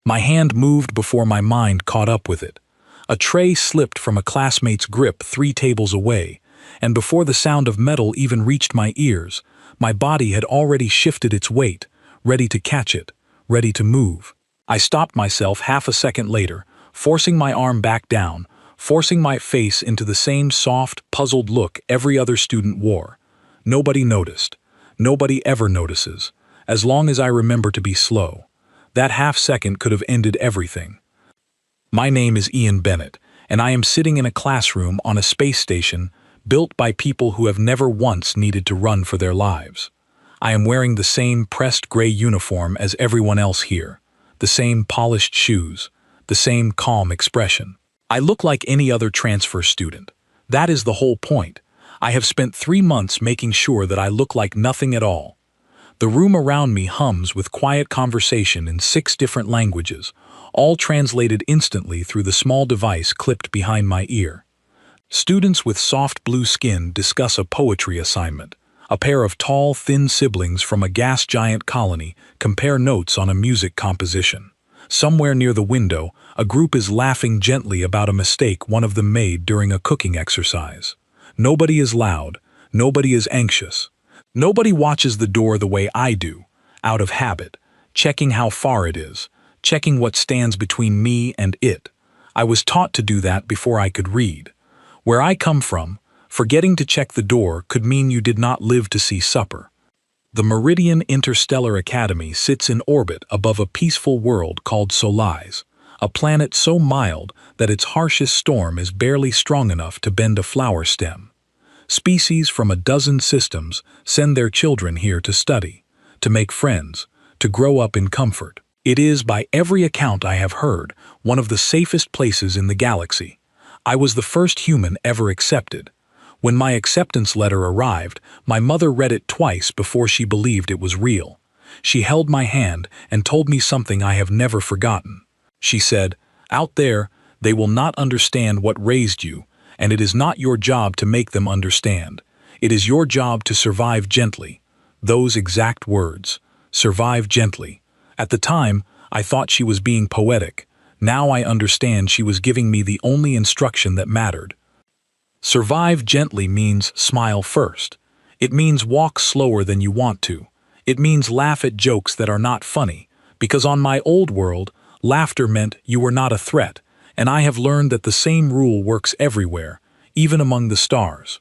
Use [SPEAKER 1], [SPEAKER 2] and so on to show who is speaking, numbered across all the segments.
[SPEAKER 1] My hand moved before my mind caught up with it. A tray slipped from a classmate's grip 3 tables away, and before the sound of metal even reached my ears, my body had already shifted its weight, ready to catch it, ready to move. I stopped myself half a second later, forcing my arm back down, forcing my face into the same soft, puzzled look every other student wore. Nobody noticed. Nobody ever notices, as long as I remember to be slow. That half second could have ended everything. My name is Ian Bennett, and I am sitting in a classroom on a space station built by people who have never once needed to run for their lives. I am wearing the same pressed gray uniform as everyone else here, the same polished shoes, the same calm expression. I look like any other transfer student. That is the whole point. I have spent 3 months making sure that I look like nothing at all. The room around me hums with quiet conversation in 6 different languages, all translated instantly through the small device clipped behind my ear. Students with soft blue skin discuss a poetry assignment. A pair of tall, thin siblings from a gas giant colony compare notes on a music composition. Somewhere near the window, a group is laughing gently about a mistake one of them made during a cooking exercise. Nobody is loud. Nobody is anxious. Nobody watches the door the way I do, out of habit, checking how far it is, checking what stands between me and it. I was taught to do that before I could read. Where I come from, forgetting to check the door could mean you did not live to see supper. The Meridian Interstellar Academy sits in orbit above a peaceful world called Solis, a planet so mild that its harshest storm is barely strong enough to bend a flower stem. Species from a dozen systems send their children here to study, to make friends, to grow up in comfort. It is, by every account I have heard, one of the safest places in the galaxy. I was the first human ever accepted. When my acceptance letter arrived, my mother read it twice before she believed it was real. She held my hand and told me something I have never forgotten. She said, "Out there, they will not understand what raised you, and it is not your job to make them understand. It is your job to survive gently." Those exact words, survive gently. At the time, I thought she was being poetic. Now I understand she was giving me the only instruction that mattered. Survive gently means smile first. It means walk slower than you want to. It means laugh at jokes that are not funny, because on my old world, laughter meant you were not a threat, and I have learned that the same rule works everywhere, even among the stars.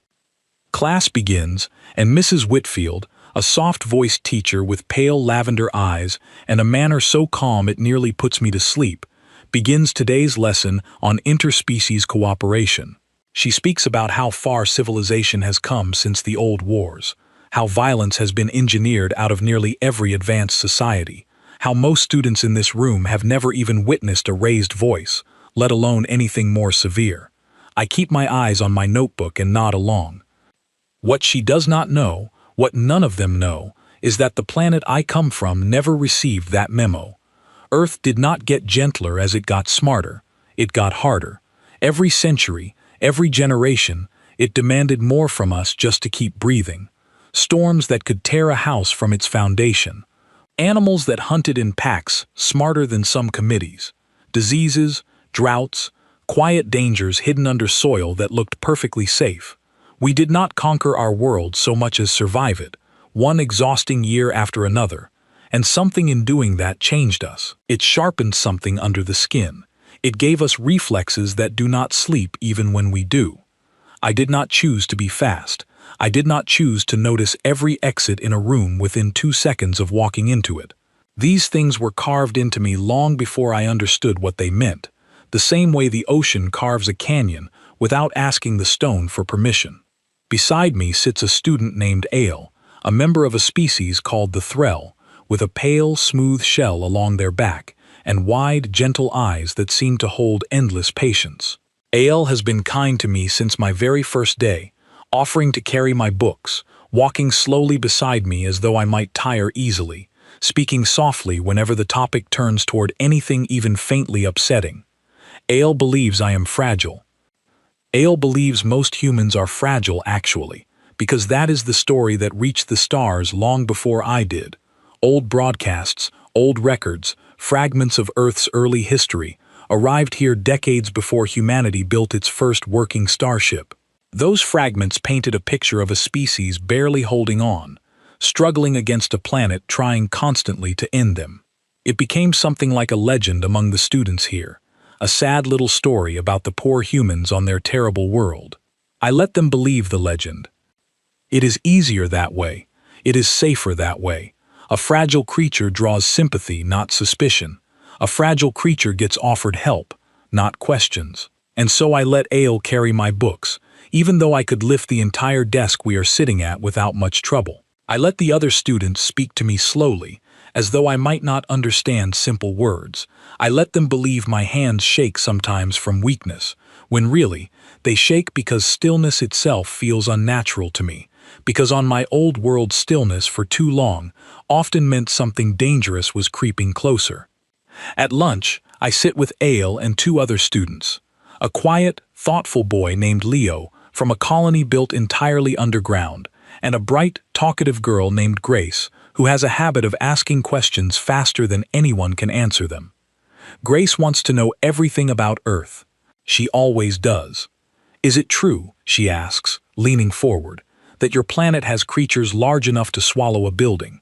[SPEAKER 1] Class begins, and Mrs. Whitfield, a soft-voiced teacher with pale lavender eyes and a manner so calm it nearly puts me to sleep, begins today's lesson on interspecies cooperation. She speaks about how far civilization has come since the old wars, how violence has been engineered out of nearly every advanced society, how most students in this room have never even witnessed a raised voice, let alone anything more severe. I keep my eyes on my notebook and nod along. What she does not know, what none of them know, is that the planet I come from never received that memo. Earth did not get gentler as it got smarter. It got harder. Every century, every generation, it demanded more from us just to keep breathing. Storms that could tear a house from its foundation. Animals that hunted in packs, smarter than some committees. Diseases, droughts, quiet dangers hidden under soil that looked perfectly safe. We did not conquer our world so much as survive it, one exhausting year after another, and something in doing that changed us. It sharpened something under the skin. It gave us reflexes that do not sleep even when we do. I did not choose to be fast. I did not choose to notice every exit in a room within 2 seconds of walking into it. These things were carved into me long before I understood what they meant, the same way the ocean carves a canyon without asking the stone for permission. Beside me sits a student named Ale, a member of a species called the threll, with a pale, smooth shell along their back and wide, gentle eyes that seem to hold endless patience. Ale has been kind to me since my very first day, offering to carry my books, walking slowly beside me as though I might tire easily, speaking softly whenever the topic turns toward anything even faintly upsetting. Ale believes I am fragile. Ale believes most humans are fragile actually, because that is the story that reached the stars long before I did. Old broadcasts, old records, fragments of Earth's early history, arrived here decades before humanity built its first working starship. Those fragments painted a picture of a species barely holding on, struggling against a planet trying constantly to end them. It became something like a legend among the students here, a sad little story about the poor humans on their terrible world. I let them believe the legend. It is easier that way. It is safer that way. A fragile creature draws sympathy, not suspicion. A fragile creature gets offered help, not questions. And so I let Ale carry my books, even though I could lift the entire desk we are sitting at without much trouble. I let the other students speak to me slowly, as though I might not understand simple words. I let them believe my hands shake sometimes from weakness, when really, they shake because stillness itself feels unnatural to me, because on my old world stillness for too long often meant something dangerous was creeping closer. At lunch, I sit with Ale and two other students. A quiet, thoughtful boy named Leo from a colony built entirely underground, and a bright, talkative girl named Grace who has a habit of asking questions faster than anyone can answer them. Grace wants to know everything about Earth. She always does. Is it true, she asks, leaning forward, that your planet has creatures large enough to swallow a building?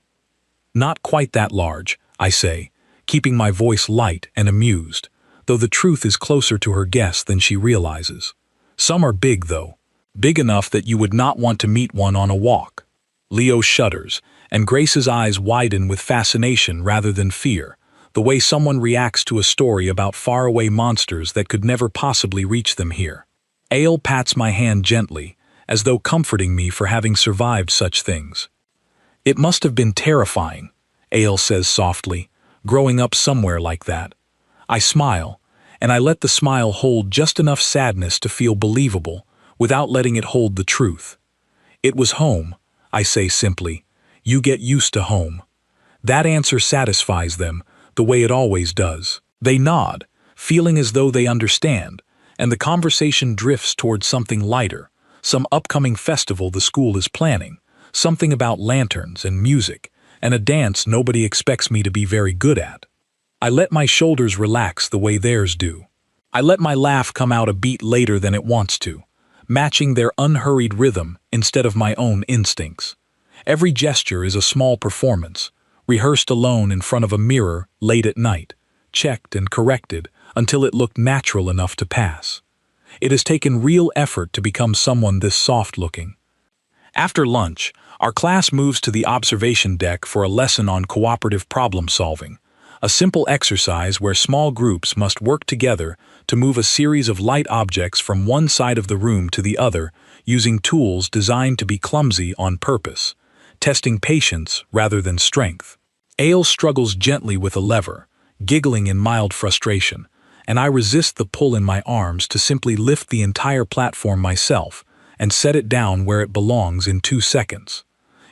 [SPEAKER 1] Not quite that large, I say, keeping my voice light and amused, though the truth is closer to her guess than she realizes. Some are big, though, big enough that you would not want to meet one on a walk. Leo shudders, and Grace's eyes widen with fascination rather than fear, the way someone reacts to a story about faraway monsters that could never possibly reach them here. Ale pats my hand gently, as though comforting me for having survived such things. It must have been terrifying, Ale says softly, growing up somewhere like that. I smile, and I let the smile hold just enough sadness to feel believable, without letting it hold the truth. It was home, I say simply. You get used to home. That answer satisfies them, the way it always does. They nod, feeling as though they understand, and the conversation drifts towards something lighter, some upcoming festival the school is planning, something about lanterns and music, and a dance nobody expects me to be very good at. I let my shoulders relax the way theirs do. I let my laugh come out a beat later than it wants to, matching their unhurried rhythm instead of my own instincts. Every gesture is a small performance, rehearsed alone in front of a mirror late at night, checked and corrected until it looked natural enough to pass. It has taken real effort to become someone this soft-looking. After lunch, our class moves to the observation deck for a lesson on cooperative problem-solving, a simple exercise where small groups must work together to move a series of light objects from one side of the room to the other using tools designed to be clumsy on purpose, testing patience rather than strength. Ale struggles gently with a lever, giggling in mild frustration, and I resist the pull in my arms to simply lift the entire platform myself and set it down where it belongs in 2 seconds.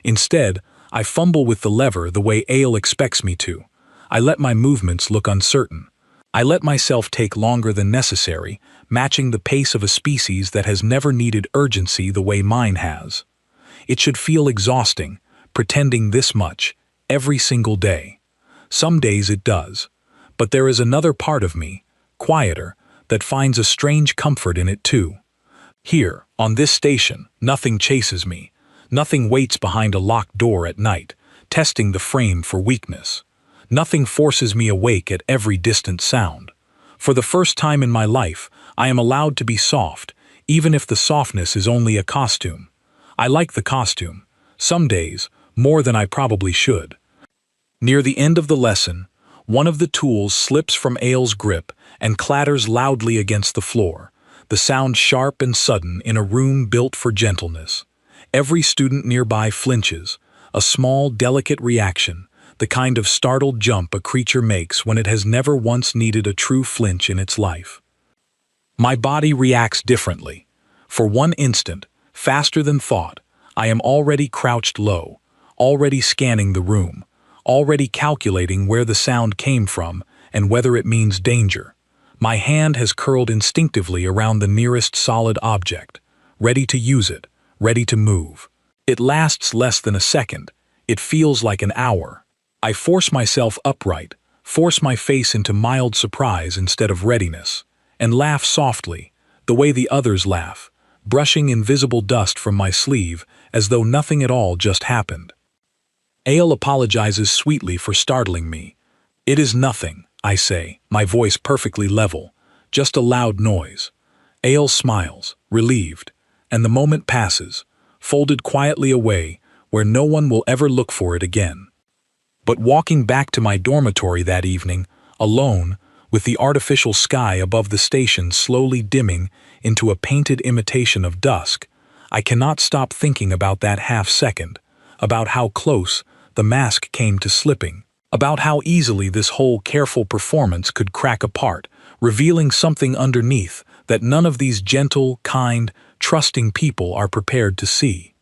[SPEAKER 1] Instead, I fumble with the lever the way Ale expects me to. I let my movements look uncertain. I let myself take longer than necessary, matching the pace of a species that has never needed urgency the way mine has. It should feel exhausting, pretending this much, every single day. Some days it does, but there is another part of me, quieter, that finds a strange comfort in it too. Here, on this station, nothing chases me. Nothing waits behind a locked door at night, testing the frame for weakness. Nothing forces me awake at every distant sound. For the first time in my life, I am allowed to be soft, even if the softness is only a costume. I like the costume, some days, more than I probably should. Near the end of the lesson, one of the tools slips from Ale's grip and clatters loudly against the floor, the sound sharp and sudden in a room built for gentleness. Every student nearby flinches, a small, delicate reaction, the kind of startled jump a creature makes when it has never once needed a true flinch in its life. My body reacts differently. For one instant, faster than thought, I am already crouched low, already scanning the room, already calculating where the sound came from and whether it means danger. My hand has curled instinctively around the nearest solid object, ready to use it, ready to move. It lasts less than a second. It feels like an hour. I force myself upright, force my face into mild surprise instead of readiness, and laugh softly, the way the others laugh, brushing invisible dust from my sleeve as though nothing at all just happened. Ale apologizes sweetly for startling me. "It is nothing," I say, my voice perfectly level, "just a loud noise." Ale smiles, relieved, and the moment passes, folded quietly away where no one will ever look for it again. But walking back to my dormitory that evening, alone, with the artificial sky above the station slowly dimming into a painted imitation of dusk, I cannot stop thinking about that half-second, about how close the mask came to slipping, about how easily this whole careful performance could crack apart, revealing something underneath that none of these gentle, kind, trusting people are prepared to see.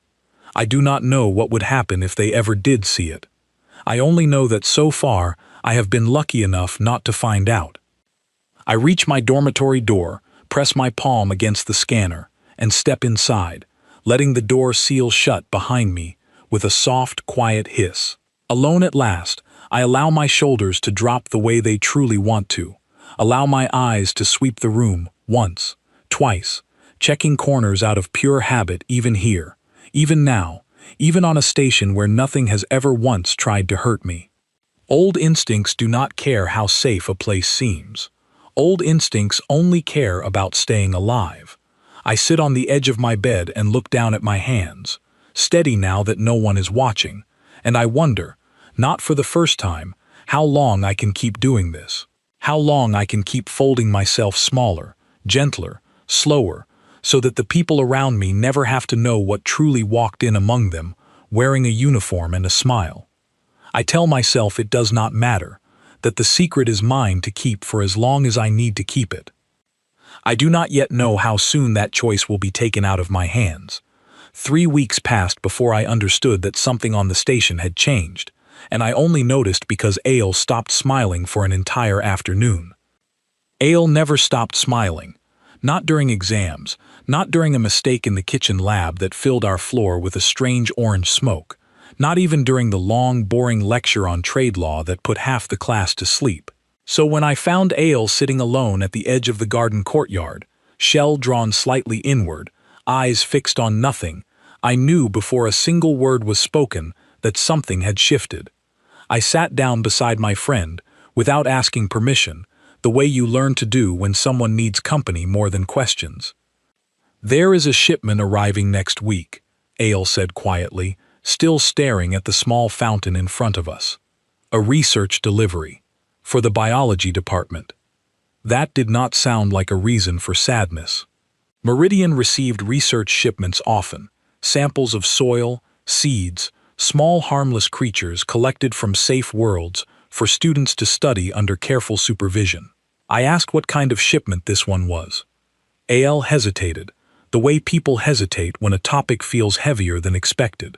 [SPEAKER 1] I do not know what would happen if they ever did see it. I only know that so far I have been lucky enough not to find out. I reach my dormitory door, press my palm against the scanner, and step inside, letting the door seal shut behind me with a soft, quiet hiss. Alone at last, I allow my shoulders to drop the way they truly want to, allow my eyes to sweep the room once, twice, checking corners out of pure habit even here, even now, even on a station where nothing has ever once tried to hurt me. Old instincts do not care how safe a place seems. Old instincts only care about staying alive. I sit on the edge of my bed and look down at my hands, steady now that no one is watching, and I wonder, not for the first time, how long I can keep doing this. How long I can keep folding myself smaller, gentler, slower, so that the people around me never have to know what truly walked in among them, wearing a uniform and a smile. I tell myself it does not matter, that the secret is mine to keep for as long as I need to keep it. I do not yet know how soon that choice will be taken out of my hands. 3 weeks passed before I understood that something on the station had changed, and I only noticed because Ale stopped smiling for an entire afternoon. Ale never stopped smiling. Not during exams, not during a mistake in the kitchen lab that filled our floor with a strange orange smoke, not even during the long, boring lecture on trade law that put half the class to sleep. So when I found Ale sitting alone at the edge of the garden courtyard, shell drawn slightly inward, eyes fixed on nothing, I knew before a single word was spoken that something had shifted. I sat down beside my friend, without asking permission, the way you learn to do when someone needs company more than questions. "There is a shipment arriving next week," Ale said quietly, still staring at the small fountain in front of us. "A research delivery. For the biology department." That did not sound like a reason for sadness. Meridian received research shipments often, samples of soil, seeds, small harmless creatures collected from safe worlds for students to study under careful supervision. I asked what kind of shipment this one was. AL hesitated, the way people hesitate when a topic feels heavier than expected.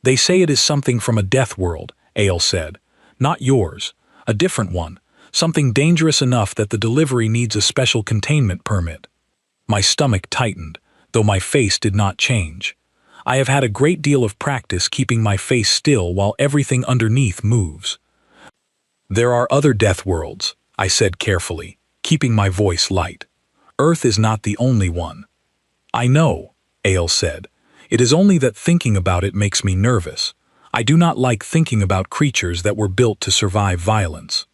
[SPEAKER 1] "They say it is something from a Deathworld," AL said. "Not yours. A different one. Something dangerous enough that the delivery needs a special containment permit." My stomach tightened, though my face did not change. I have had a great deal of practice keeping my face still while everything underneath moves. "There are other death worlds," I said carefully, keeping my voice light. "Earth is not the only one." "I know," Ale said. "It is only that thinking about it makes me nervous. I do not like thinking about creatures that were built to survive violence."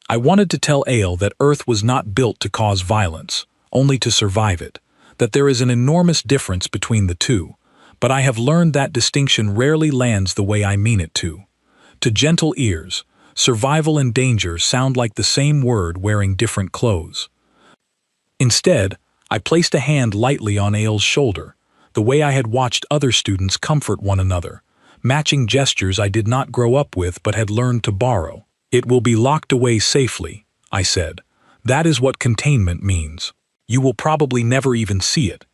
[SPEAKER 1] I wanted to tell Ale that Earth was not built to cause violence, only to survive it, that there is an enormous difference between the two, but I have learned that distinction rarely lands the way I mean it to. To gentle ears, survival and danger sound like the same word wearing different clothes. Instead, I placed a hand lightly on Ale's shoulder, the way I had watched other students comfort one another, matching gestures I did not grow up with but had learned to borrow. "It will be locked away safely," I said. "That is what containment means. You will probably never even see it."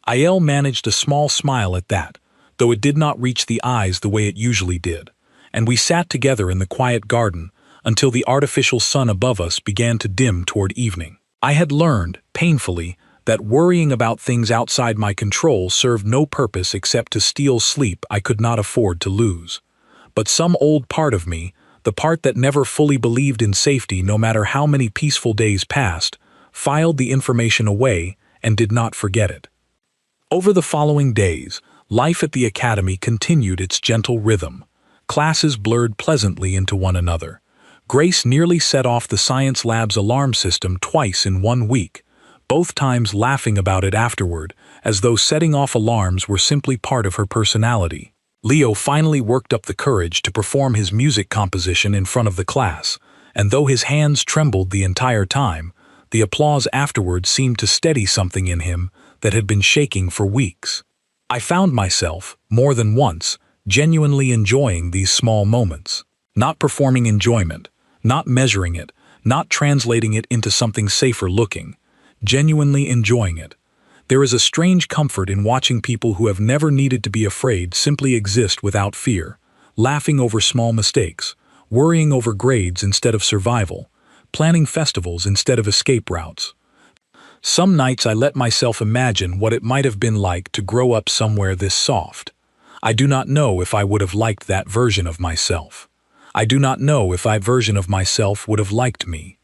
[SPEAKER 1] Aiel managed a small smile at that, though it did not reach the eyes the way it usually did, and we sat together in the quiet garden until the artificial sun above us began to dim toward evening. I had learned, painfully, that worrying about things outside my control served no purpose except to steal sleep I could not afford to lose. But some old part of me, the part that never fully believed in safety no matter how many peaceful days passed, filed the information away and did not forget it. Over the following days, life at the academy continued its gentle rhythm. Classes blurred pleasantly into one another. Grace nearly set off the science lab's alarm system twice in 1 week, both times laughing about it afterward, as though setting off alarms were simply part of her personality. Leo finally worked up the courage to perform his music composition in front of the class, and though his hands trembled the entire time, the applause afterward seemed to steady something in him that had been shaking for weeks. I found myself, more than once, genuinely enjoying these small moments. Not performing enjoyment, not measuring it, not translating it into something safer looking, genuinely enjoying it. There is a strange comfort in watching people who have never needed to be afraid simply exist without fear, laughing over small mistakes, worrying over grades instead of survival, planning festivals instead of escape routes. Some nights I let myself imagine what it might have been like to grow up somewhere this soft. I do not know if I would have liked that version of myself. I do not know if that version of myself would have liked me.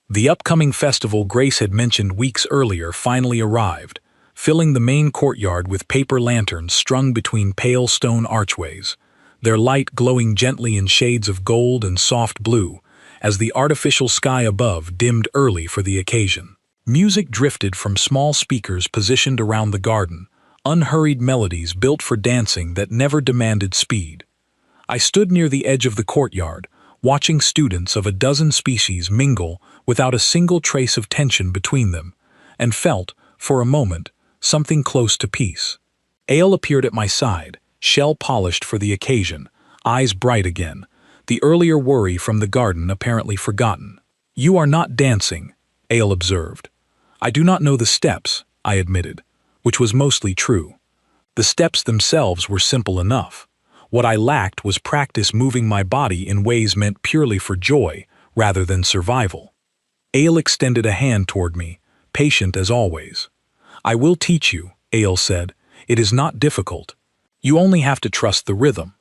[SPEAKER 1] The upcoming festival Grace had mentioned weeks earlier finally arrived, filling the main courtyard with paper lanterns strung between pale stone archways, their light glowing gently in shades of gold and soft blue, as the artificial sky above dimmed early for the occasion. Music drifted from small speakers positioned around the garden, unhurried melodies built for dancing that never demanded speed. I stood near the edge of the courtyard, watching students of a dozen species mingle without a single trace of tension between them, and felt, for a moment, something close to peace. Ale appeared at my side, shell-polished for the occasion, eyes bright again, the earlier worry from the garden apparently forgotten. "You are not dancing," Ale observed. "I do not know the steps," I admitted, which was mostly true. The steps themselves were simple enough. What I lacked was practice moving my body in ways meant purely for joy rather than survival. Ale extended a hand toward me, patient as always. "I will teach you," Ale said. "It is not difficult. You only have to trust the rhythm."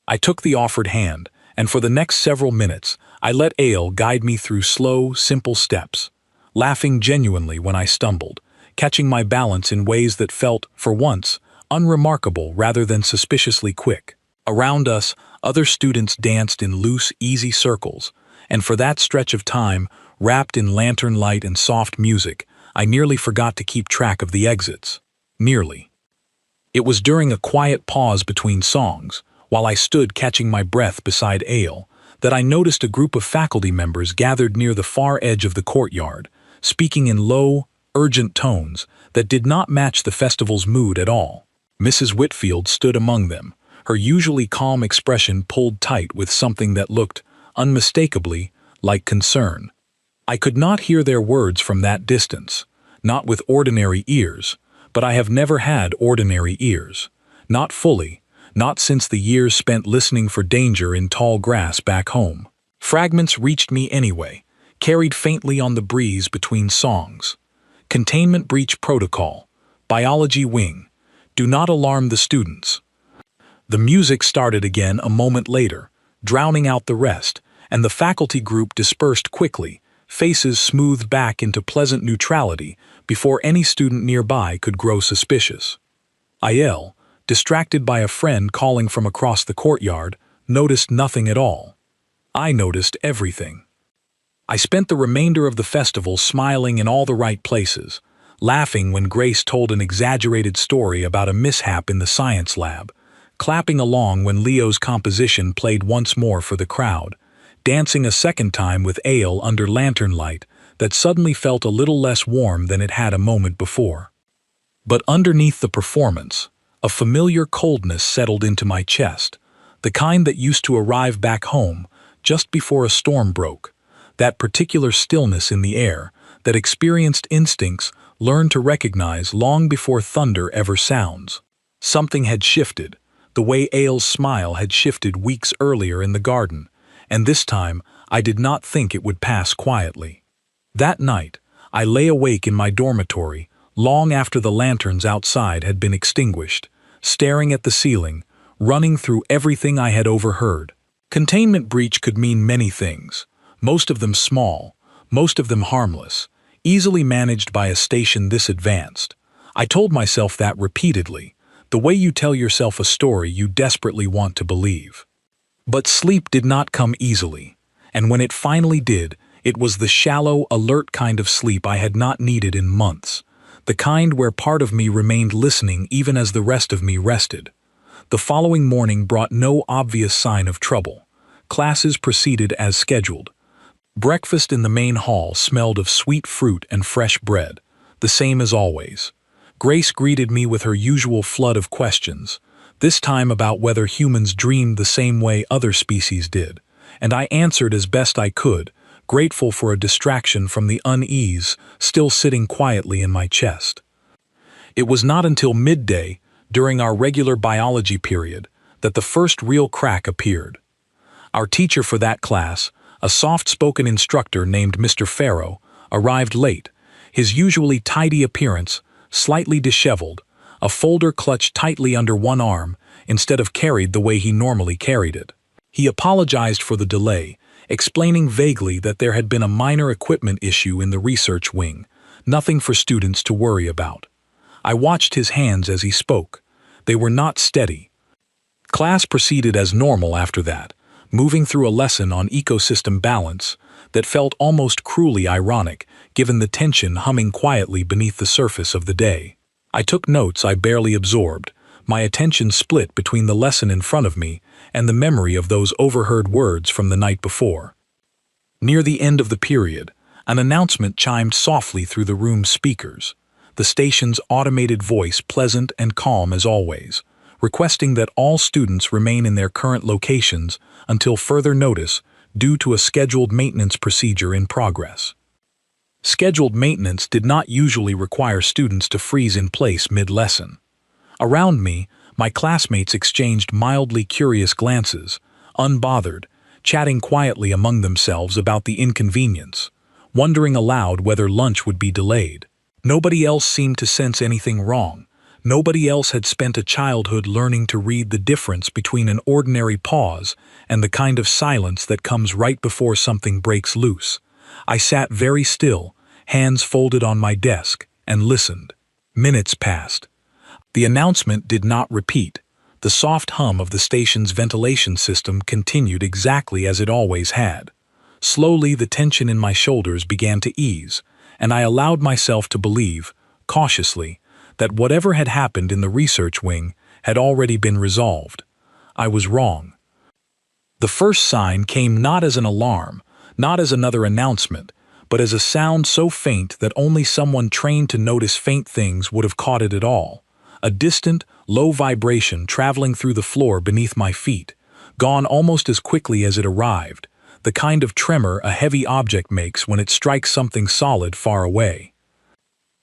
[SPEAKER 1] I took the offered hand, and for the next several minutes, I let Ale guide me through slow, simple steps, laughing genuinely when I stumbled, catching my balance in ways that felt, for once, unremarkable rather than suspiciously quick. Around us, other students danced in loose, easy circles, and for that stretch of time, wrapped in lantern light and soft music, I nearly forgot to keep track of the exits. Nearly. It was during a quiet pause between songs, while I stood catching my breath beside Ale, that I noticed a group of faculty members gathered near the far edge of the courtyard, speaking in low, urgent tones that did not match the festival's mood at all. Mrs. Whitfield stood among them, her usually calm expression pulled tight with something that looked, unmistakably, like concern. I could not hear their words from that distance, not with ordinary ears, but I have never had ordinary ears. Not fully, not since the years spent listening for danger in tall grass back home. Fragments reached me anyway, carried faintly on the breeze between songs. Containment breach protocol, biology wing, do not alarm the students. The music started again a moment later, drowning out the rest, and the faculty group dispersed quickly, faces smoothed back into pleasant neutrality before any student nearby could grow suspicious. Aiel, distracted by a friend calling from across the courtyard, noticed nothing at all. I noticed everything. I spent the remainder of the festival smiling in all the right places, laughing when Grace told an exaggerated story about a mishap in the science lab, clapping along when Leo's composition played once more for the crowd, dancing a second time with Ale under lantern light that suddenly felt a little less warm than it had a moment before. But underneath the performance, a familiar coldness settled into my chest, the kind that used to arrive back home just before a storm broke, that particular stillness in the air that experienced instincts learn to recognize long before thunder ever sounds. Something had shifted, the way Ale's smile had shifted weeks earlier in the garden, and this time I did not think it would pass quietly. That night, I lay awake in my dormitory long after the lanterns outside had been extinguished, staring at the ceiling, running through everything I had overheard. Containment breach could mean many things, most of them small, most of them harmless, easily managed by a station this advanced. I told myself that repeatedly, the way you tell yourself a story you desperately want to believe. But sleep did not come easily, and when it finally did, it was the shallow, alert kind of sleep I had not needed in months, the kind where part of me remained listening even as the rest of me rested. The following morning brought no obvious sign of trouble. Classes proceeded as scheduled. Breakfast in the main hall smelled of sweet fruit and fresh bread, the same as always. Grace greeted me with her usual flood of questions, this time about whether humans dreamed the same way other species did, and I answered as best I could, grateful for a distraction from the unease still sitting quietly in my chest. It was not until midday, during our regular biology period, that the first real crack appeared. Our teacher for that class, a soft-spoken instructor named Mr. Farrow, arrived late, his usually tidy appearance slightly disheveled, a folder clutched tightly under one arm instead of carried the way he normally carried it. He apologized for the delay, explaining vaguely that there had been a minor equipment issue in the research wing, nothing for students to worry about. I watched his hands as he spoke. They were not steady. Class proceeded as normal after that, moving through a lesson on ecosystem balance that felt almost cruelly ironic given the tension humming quietly beneath the surface of the day. I took notes I barely absorbed, my attention split between the lesson in front of me and the memory of those overheard words from the night before. Near the end of the period, an announcement chimed softly through the room's speakers, the station's automated voice pleasant and calm as always, requesting that all students remain in their current locations until further notice due to a scheduled maintenance procedure in progress. Scheduled maintenance did not usually require students to freeze in place mid-lesson. Around me, my classmates exchanged mildly curious glances, unbothered, chatting quietly among themselves about the inconvenience, wondering aloud whether lunch would be delayed. Nobody else seemed to sense anything wrong. Nobody else had spent a childhood learning to read the difference between an ordinary pause and the kind of silence that comes right before something breaks loose. I sat very still, hands folded on my desk, and listened. Minutes passed. The announcement did not repeat. The soft hum of the station's ventilation system continued exactly as it always had. Slowly, the tension in my shoulders began to ease, and I allowed myself to believe, cautiously, that whatever had happened in the research wing had already been resolved. I was wrong. The first sign came not as an alarm, not as another announcement, but as a sound so faint that only someone trained to notice faint things would have caught it at all. A distant, low vibration traveling through the floor beneath my feet, gone almost as quickly as it arrived, the kind of tremor a heavy object makes when it strikes something solid far away.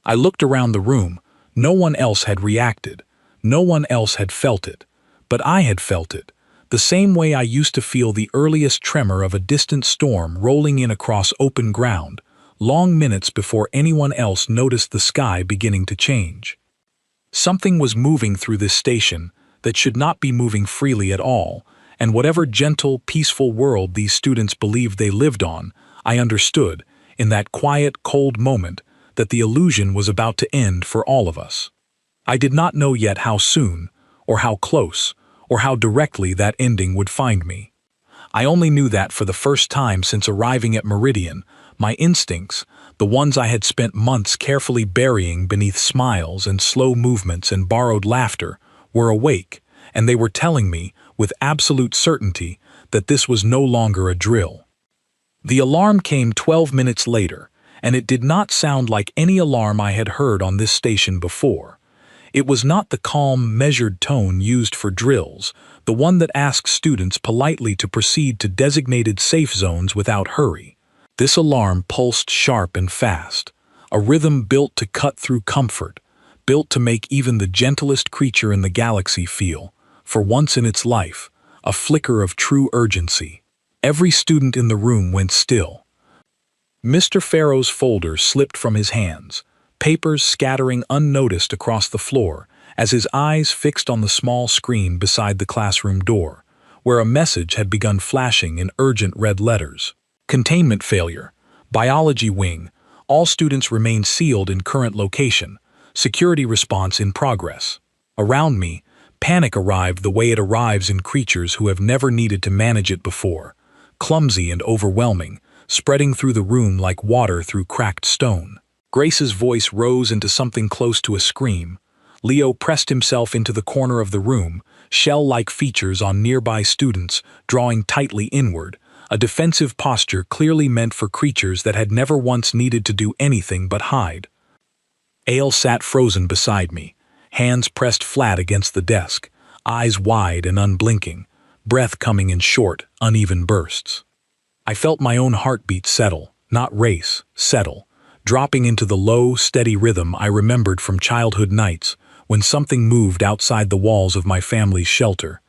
[SPEAKER 1] I looked around the room. No one else had reacted. No one else had felt it. But I had felt it, the same way I used to feel the earliest tremor of a distant storm rolling in across open ground, long minutes before anyone else noticed the sky beginning to change. Something was moving through this station that should not be moving freely at all, and whatever gentle, peaceful world these students believed they lived on, I understood, in that quiet, cold moment, that the illusion was about to end for all of us. I did not know yet how soon, or how close, or how directly that ending would find me. I only knew that for the first time since arriving at Meridian, my instincts, the ones I had spent months carefully burying beneath smiles and slow movements and borrowed laughter, were awake, and they were telling me, with absolute certainty, that this was no longer a drill. The alarm came 12 minutes later, and it did not sound like any alarm I had heard on this station before. It was not the calm, measured tone used for drills, the one that asks students politely to proceed to designated safe zones without hurry. This alarm pulsed sharp and fast, a rhythm built to cut through comfort, built to make even the gentlest creature in the galaxy feel, for once in its life, a flicker of true urgency. Every student in the room went still. Mr. Farrow's folder slipped from his hands, papers scattering unnoticed across the floor as his eyes fixed on the small screen beside the classroom door, where a message had begun flashing in urgent red letters. Containment failure. Biology wing. All students remain sealed in current location. Security response in progress. Around me, panic arrived the way it arrives in creatures who have never needed to manage it before. Clumsy and overwhelming, spreading through the room like water through cracked stone. Grace's voice rose into something close to a scream. Leo pressed himself into the corner of the room, shell-like features on nearby students, drawing tightly inward, a defensive posture clearly meant for creatures that had never once needed to do anything but hide. Ale sat frozen beside me, hands pressed flat against the desk, eyes wide and unblinking, breath coming in short, uneven bursts. I felt my own heartbeat settle, not race, settle, dropping into the low, steady rhythm I remembered from childhood nights when something moved outside the walls of my family's shelter.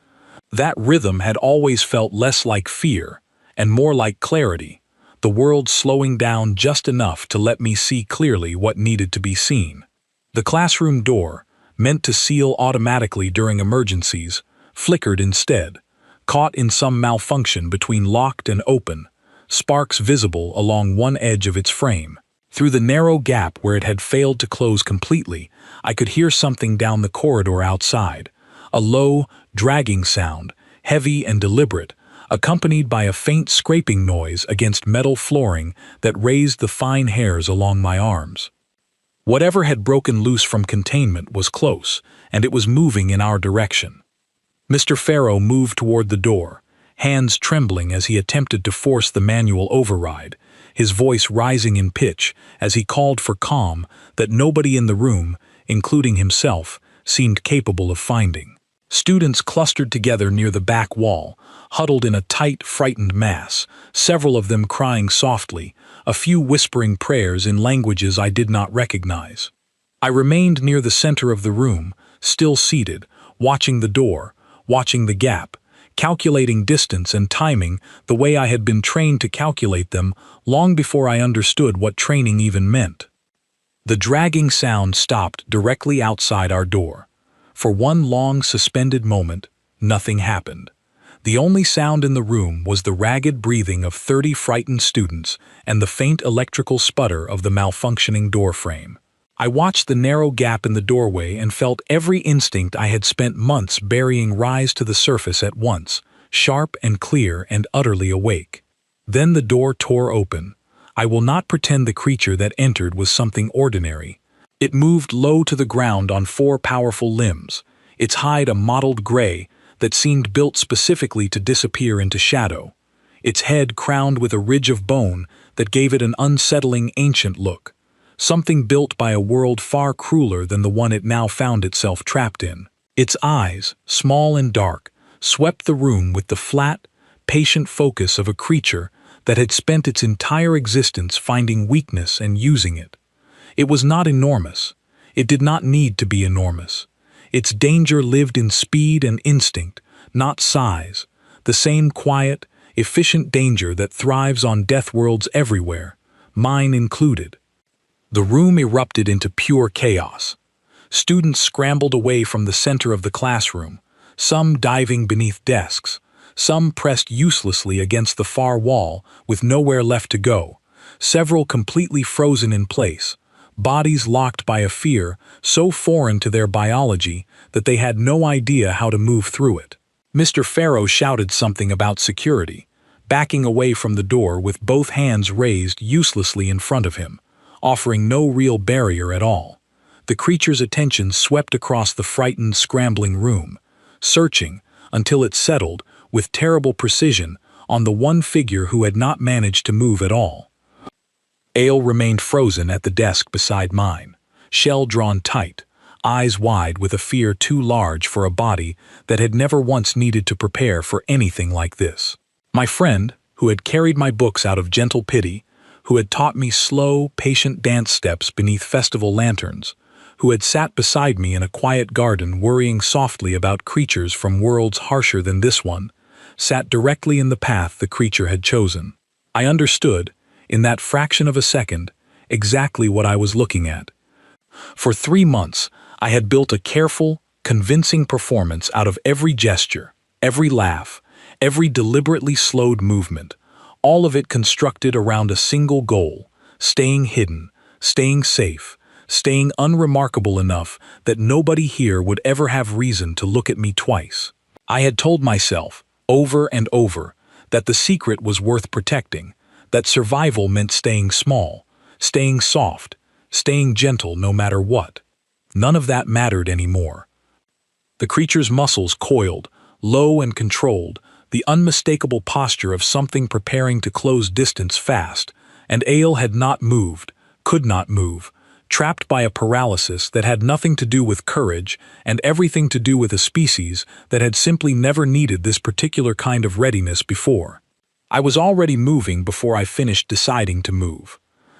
[SPEAKER 1] That rhythm had always felt less like fear and more like clarity, the world slowing down just enough to let me see clearly what needed to be seen. The classroom door, meant to seal automatically during emergencies, flickered instead, caught in some malfunction between locked and open, sparks visible along one edge of its frame. Through the narrow gap where it had failed to close completely, I could hear something down the corridor outside, a low, dragging sound, heavy and deliberate, accompanied by a faint scraping noise against metal flooring that raised the fine hairs along my arms. Whatever had broken loose from containment was close, and it was moving in our direction. Mr. Farrow moved toward the door, hands trembling as he attempted to force the manual override, his voice rising in pitch as he called for calm that nobody in the room, including himself, seemed capable of finding. Students clustered together near the back wall, huddled in a tight, frightened mass, several of them crying softly, a few whispering prayers in languages I did not recognize. I remained near the center of the room, still seated, watching the door, watching the gap, calculating distance and timing the way I had been trained to calculate them long before I understood what training even meant. The dragging sound stopped directly outside our door. For one long, suspended moment, nothing happened. The only sound in the room was the ragged breathing of 30 frightened students and the faint electrical sputter of the malfunctioning doorframe. I watched the narrow gap in the doorway and felt every instinct I had spent months burying rise to the surface at once, sharp and clear and utterly awake. Then the door tore open. I will not pretend the creature that entered was something ordinary. It moved low to the ground on 4 powerful limbs, its hide a mottled gray that seemed built specifically to disappear into shadow, its head crowned with a ridge of bone that gave it an unsettling ancient look, something built by a world far crueler than the one it now found itself trapped in. Its eyes, small and dark, swept the room with the flat, patient focus of a creature that had spent its entire existence finding weakness and using it. It was not enormous. It did not need to be enormous. Its danger lived in speed and instinct, not size, the same quiet, efficient danger that thrives on Deathworlds everywhere, mine included. The room erupted into pure chaos. Students scrambled away from the center of the classroom, some diving beneath desks, some pressed uselessly against the far wall with nowhere left to go, several completely frozen in place, bodies locked by a fear so foreign to their biology that they had no idea how to move through it. Mr. Farrow shouted something about security, backing away from the door with both hands raised uselessly in front of him, offering no real barrier at all. The creature's attention swept across the frightened, scrambling room, searching until it settled, with terrible precision, on the one figure who had not managed to move at all. Ale remained frozen at the desk beside mine, shell drawn tight, eyes wide with a fear too large for a body that had never once needed to prepare for anything like this. My friend, who had carried my books out of gentle pity, who had taught me slow, patient dance steps beneath festival lanterns, who had sat beside me in a quiet garden worrying softly about creatures from worlds harsher than this one, sat directly in the path the creature had chosen. I understood, in that fraction of a second, exactly what I was looking at. For 3 months, I had built a careful, convincing performance out of every gesture, every laugh, every deliberately slowed movement, all of it constructed around a single goal: staying hidden, staying safe, staying unremarkable enough that nobody here would ever have reason to look at me twice. I had told myself, over and over, that the secret was worth protecting, that survival meant staying small, staying soft, staying gentle no matter what. None of that mattered anymore. The creature's muscles coiled, low and controlled, the unmistakable posture of something preparing to close distance fast, and Ale had not moved, could not move, trapped by a paralysis that had nothing to do with courage and everything to do with a species that had simply never needed this particular kind of readiness before. I was already moving before I finished deciding to move.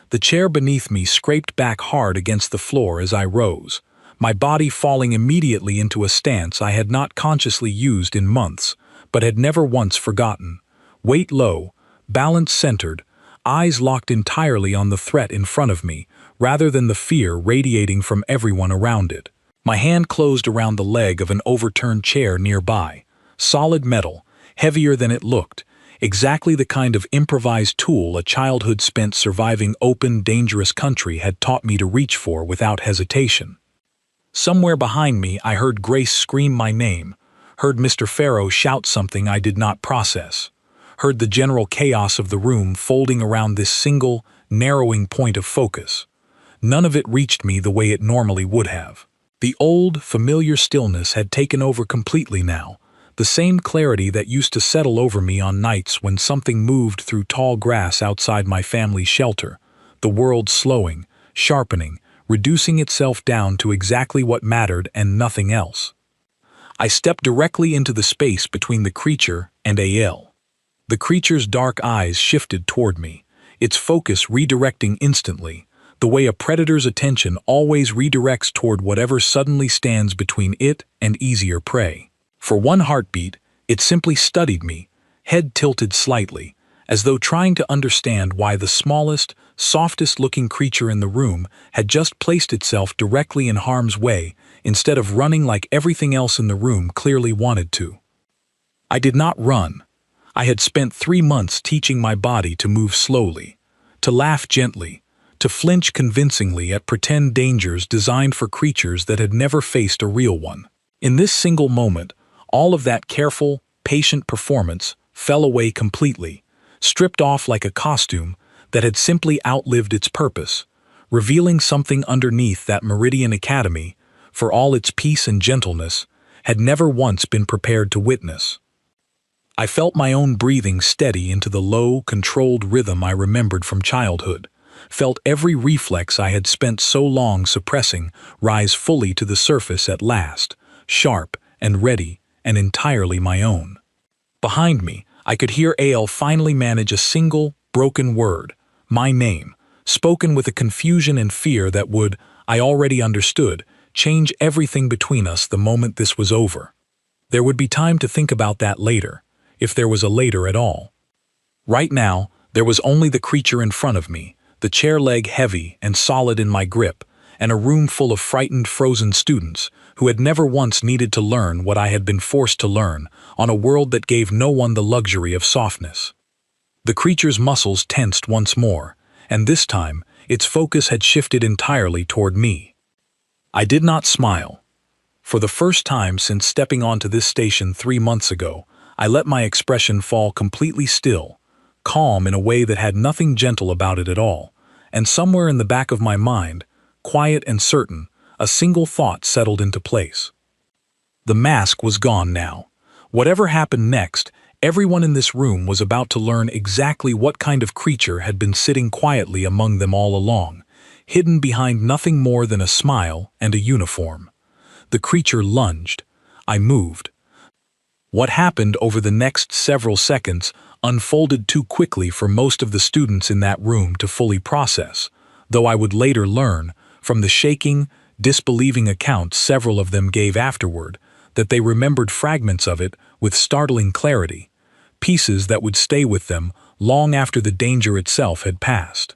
[SPEAKER 1] The chair beneath me scraped back hard against the floor as I rose, my body falling immediately into a stance I had not consciously used in months, but had never once forgotten. Weight low, balance centered, eyes locked entirely on the threat in front of me, rather than the fear radiating from everyone around it. My hand closed around the leg of an overturned chair nearby, solid metal, heavier than it looked, exactly the kind of improvised tool a childhood spent surviving open, dangerous country had taught me to reach for without hesitation. Somewhere behind me I heard Grace scream my name, heard Mr. Farrow shout something I did not process, heard the general chaos of the room folding around this single, narrowing point of focus. None of it reached me the way it normally would have. The old, familiar stillness had taken over completely now, the same clarity that used to settle over me on nights when something moved through tall grass outside my family's shelter, the world slowing, sharpening, reducing itself down to exactly what mattered and nothing else. I stepped directly into the space between the creature and AL. The creature's dark eyes shifted toward me, its focus redirecting instantly, the way a predator's attention always redirects toward whatever suddenly stands between it and easier prey. For one heartbeat, it simply studied me, head tilted slightly, as though trying to understand why the smallest, softest-looking creature in the room had just placed itself directly in harm's way instead of running like everything else in the room clearly wanted to. I did not run. I had spent 3 months teaching my body to move slowly, to laugh gently, to flinch convincingly at pretend dangers designed for creatures that had never faced a real one. In this single moment, all of that careful, patient performance fell away completely, stripped off like a costume that had simply outlived its purpose, revealing something underneath that Meridian Academy, for all its peace and gentleness, had never once been prepared to witness. I felt my own breathing steady into the low, controlled rhythm I remembered from childhood, felt every reflex I had spent so long suppressing rise fully to the surface at last, sharp and ready and entirely my own. Behind me, I could hear Ale finally manage a single, broken word, my name, spoken with a confusion and fear that would, I already understood, change everything between us the moment this was over. There would be time to think about that later, if there was a later at all. Right now, there was only the creature in front of me, the chair leg heavy and solid in my grip, and a room full of frightened, frozen students who had never once needed to learn what I had been forced to learn on a world that gave no one the luxury of softness. The creature's muscles tensed once more, and this time its focus had shifted entirely toward me. I did not smile. For the first time since stepping onto this station 3 months ago, I let my expression fall completely still, calm in a way that had nothing gentle about it at all, and somewhere in the back of my mind, quiet and certain, a single thought settled into place. The mask was gone now. Whatever happened next, everyone in this room was about to learn exactly what kind of creature had been sitting quietly among them all along, hidden behind nothing more than a smile and a uniform. The creature lunged. I moved. What happened over the next several seconds unfolded too quickly for most of the students in that room to fully process, though I would later learn, from the shaking, disbelieving accounts several of them gave afterward, that they remembered fragments of it with startling clarity, pieces that would stay with them long after the danger itself had passed.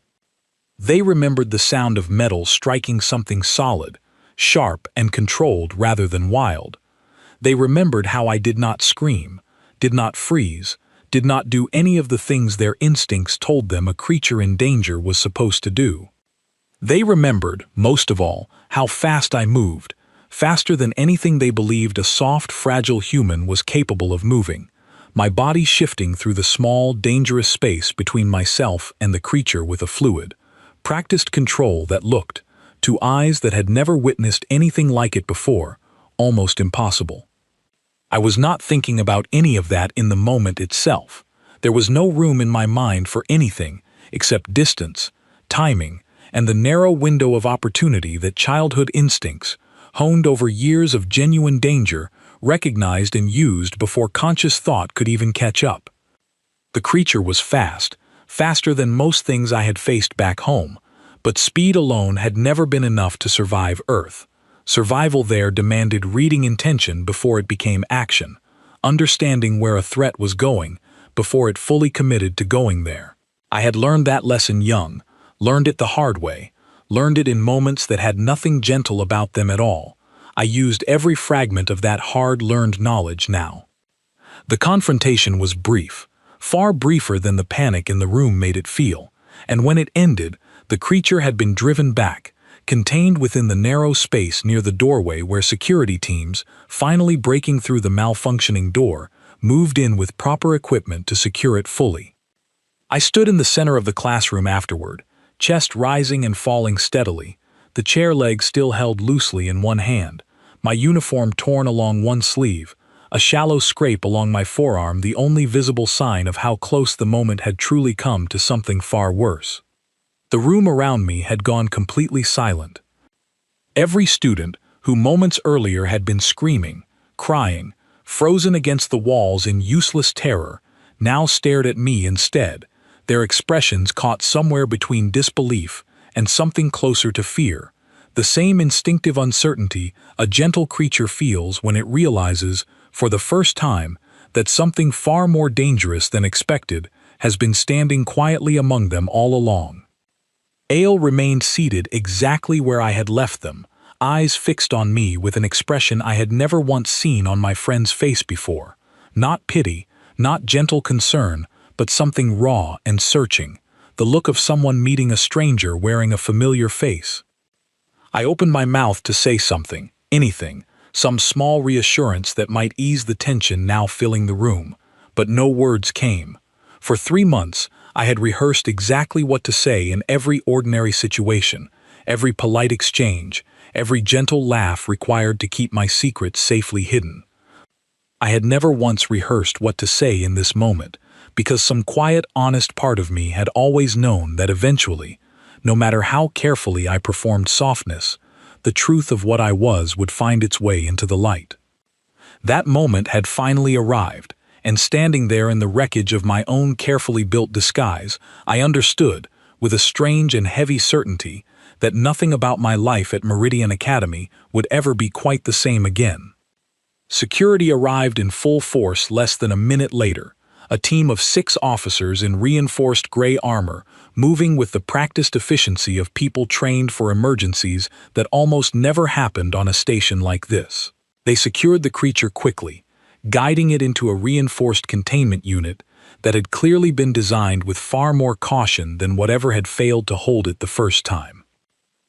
[SPEAKER 1] They remembered the sound of metal striking something solid, sharp and controlled rather than wild. They remembered how I did not scream, did not freeze, did not do any of the things their instincts told them a creature in danger was supposed to do. They remembered, most of all, how fast I moved, faster than anything they believed a soft, fragile human was capable of moving, my body shifting through the small, dangerous space between myself and the creature with a fluid, practiced control that looked, to eyes that had never witnessed anything like it before, almost impossible. I was not thinking about any of that in the moment itself. There was no room in my mind for anything except distance, timing, and the narrow window of opportunity that childhood instincts, honed over years of genuine danger, recognized and used before conscious thought could even catch up. The creature was fast, faster than most things I had faced back home, but speed alone had never been enough to survive Earth. Survival there demanded reading intention before it became action, understanding where a threat was going before it fully committed to going there. I had learned that lesson young, learned it the hard way, learned it in moments that had nothing gentle about them at all. I used every fragment of that hard-learned knowledge now. The confrontation was brief, far briefer than the panic in the room made it feel, and when it ended, the creature had been driven back, contained within the narrow space near the doorway where security teams, finally breaking through the malfunctioning door, moved in with proper equipment to secure it fully. I stood in the center of the classroom afterward, chest rising and falling steadily, the chair leg still held loosely in one hand, my uniform torn along one sleeve, a shallow scrape along my forearm the only visible sign of how close the moment had truly come to something far worse. The room around me had gone completely silent. Every student, who moments earlier had been screaming, crying, frozen against the walls in useless terror, now stared at me instead, their expressions caught somewhere between disbelief and something closer to fear, the same instinctive uncertainty a gentle creature feels when it realizes, for the first time, that something far more dangerous than expected has been standing quietly among them all along. Ale remained seated exactly where I had left them, eyes fixed on me with an expression I had never once seen on my friend's face before. Not pity, not gentle concern, but something raw and searching, the look of someone meeting a stranger wearing a familiar face. I opened my mouth to say something, anything, some small reassurance that might ease the tension now filling the room, but no words came. For 3 months, I had rehearsed exactly what to say in every ordinary situation, every polite exchange, every gentle laugh required to keep my secret safely hidden. I had never once rehearsed what to say in this moment, because some quiet, honest part of me had always known that eventually, no matter how carefully I performed softness, the truth of what I was would find its way into the light. That moment had finally arrived, and standing there in the wreckage of my own carefully built disguise, I understood, with a strange and heavy certainty, that nothing about my life at Meridian Academy would ever be quite the same again. Security arrived in full force less than a minute later, a team of 6 officers in reinforced gray armor, moving with the practiced efficiency of people trained for emergencies that almost never happened on a station like this. They secured the creature quickly, guiding it into a reinforced containment unit that had clearly been designed with far more caution than whatever had failed to hold it the first time.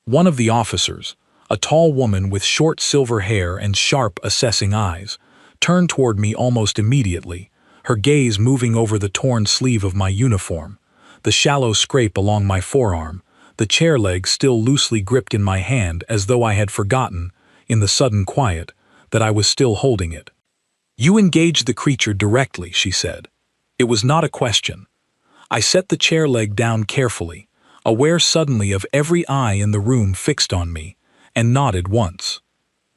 [SPEAKER 1] One of the officers, a tall woman with short silver hair and sharp, assessing eyes, turned toward me almost immediately, her gaze moving over the torn sleeve of my uniform, the shallow scrape along my forearm, the chair leg still loosely gripped in my hand as though I had forgotten, in the sudden quiet, that I was still holding it. "You engaged the creature directly," she said. It was not a question. I set the chair leg down carefully, aware suddenly of every eye in the room fixed on me, and nodded once.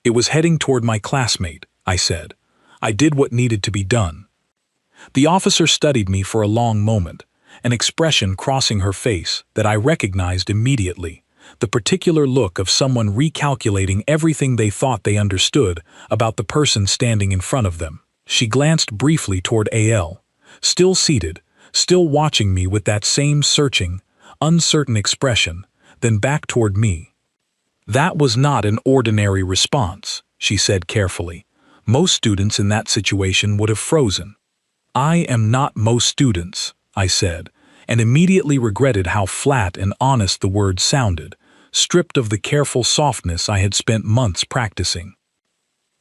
[SPEAKER 1] "It was heading toward my classmate," I said. "I did what needed to be done." The officer studied me for a long moment, an expression crossing her face that I recognized immediately, the particular look of someone recalculating everything they thought they understood about the person standing in front of them. She glanced briefly toward AL, still seated, still watching me with that same searching, uncertain expression, then back toward me. "That was not an ordinary response," she said carefully. "Most students in that situation would have frozen." "I am not most students," I said, and immediately regretted how flat and honest the words sounded, stripped of the careful softness I had spent months practicing.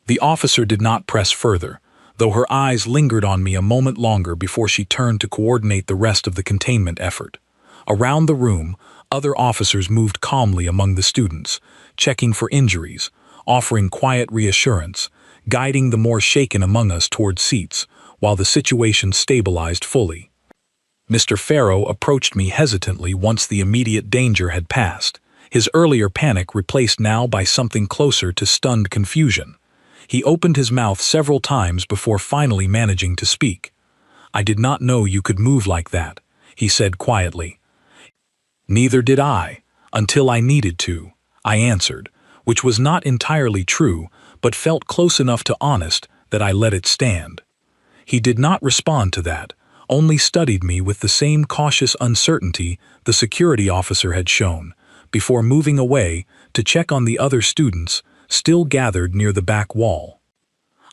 [SPEAKER 1] The officer did not press further, though her eyes lingered on me a moment longer before she turned to coordinate the rest of the containment effort. Around the room, other officers moved calmly among the students, checking for injuries, offering quiet reassurance, guiding the more shaken among us toward seats, while the situation stabilized fully. Mr. Farrow approached me hesitantly once the immediate danger had passed, his earlier panic replaced now by something closer to stunned confusion. He opened his mouth several times before finally managing to speak. "I did not know you could move like that," he said quietly. "Neither did I, until I needed to," I answered, which was not entirely true, but felt close enough to honest that I let it stand. He did not respond to that, only studied me with the same cautious uncertainty the security officer had shown, before moving away to check on the other students still gathered near the back wall.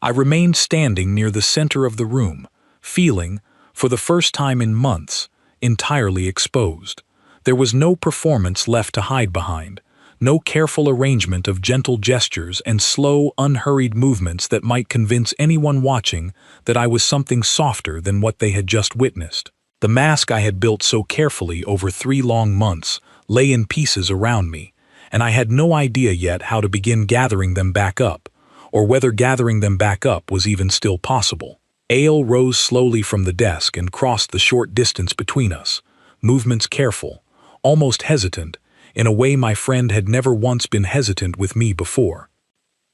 [SPEAKER 1] I remained standing near the center of the room, feeling, for the first time in months, entirely exposed. There was no performance left to hide behind, no careful arrangement of gentle gestures and slow, unhurried movements that might convince anyone watching that I was something softer than what they had just witnessed. The mask I had built so carefully over 3 long months lay in pieces around me, and I had no idea yet how to begin gathering them back up, or whether gathering them back up was even still possible. Ale rose slowly from the desk and crossed the short distance between us, movements careful, almost hesitant, in a way my friend had never once been hesitant with me before.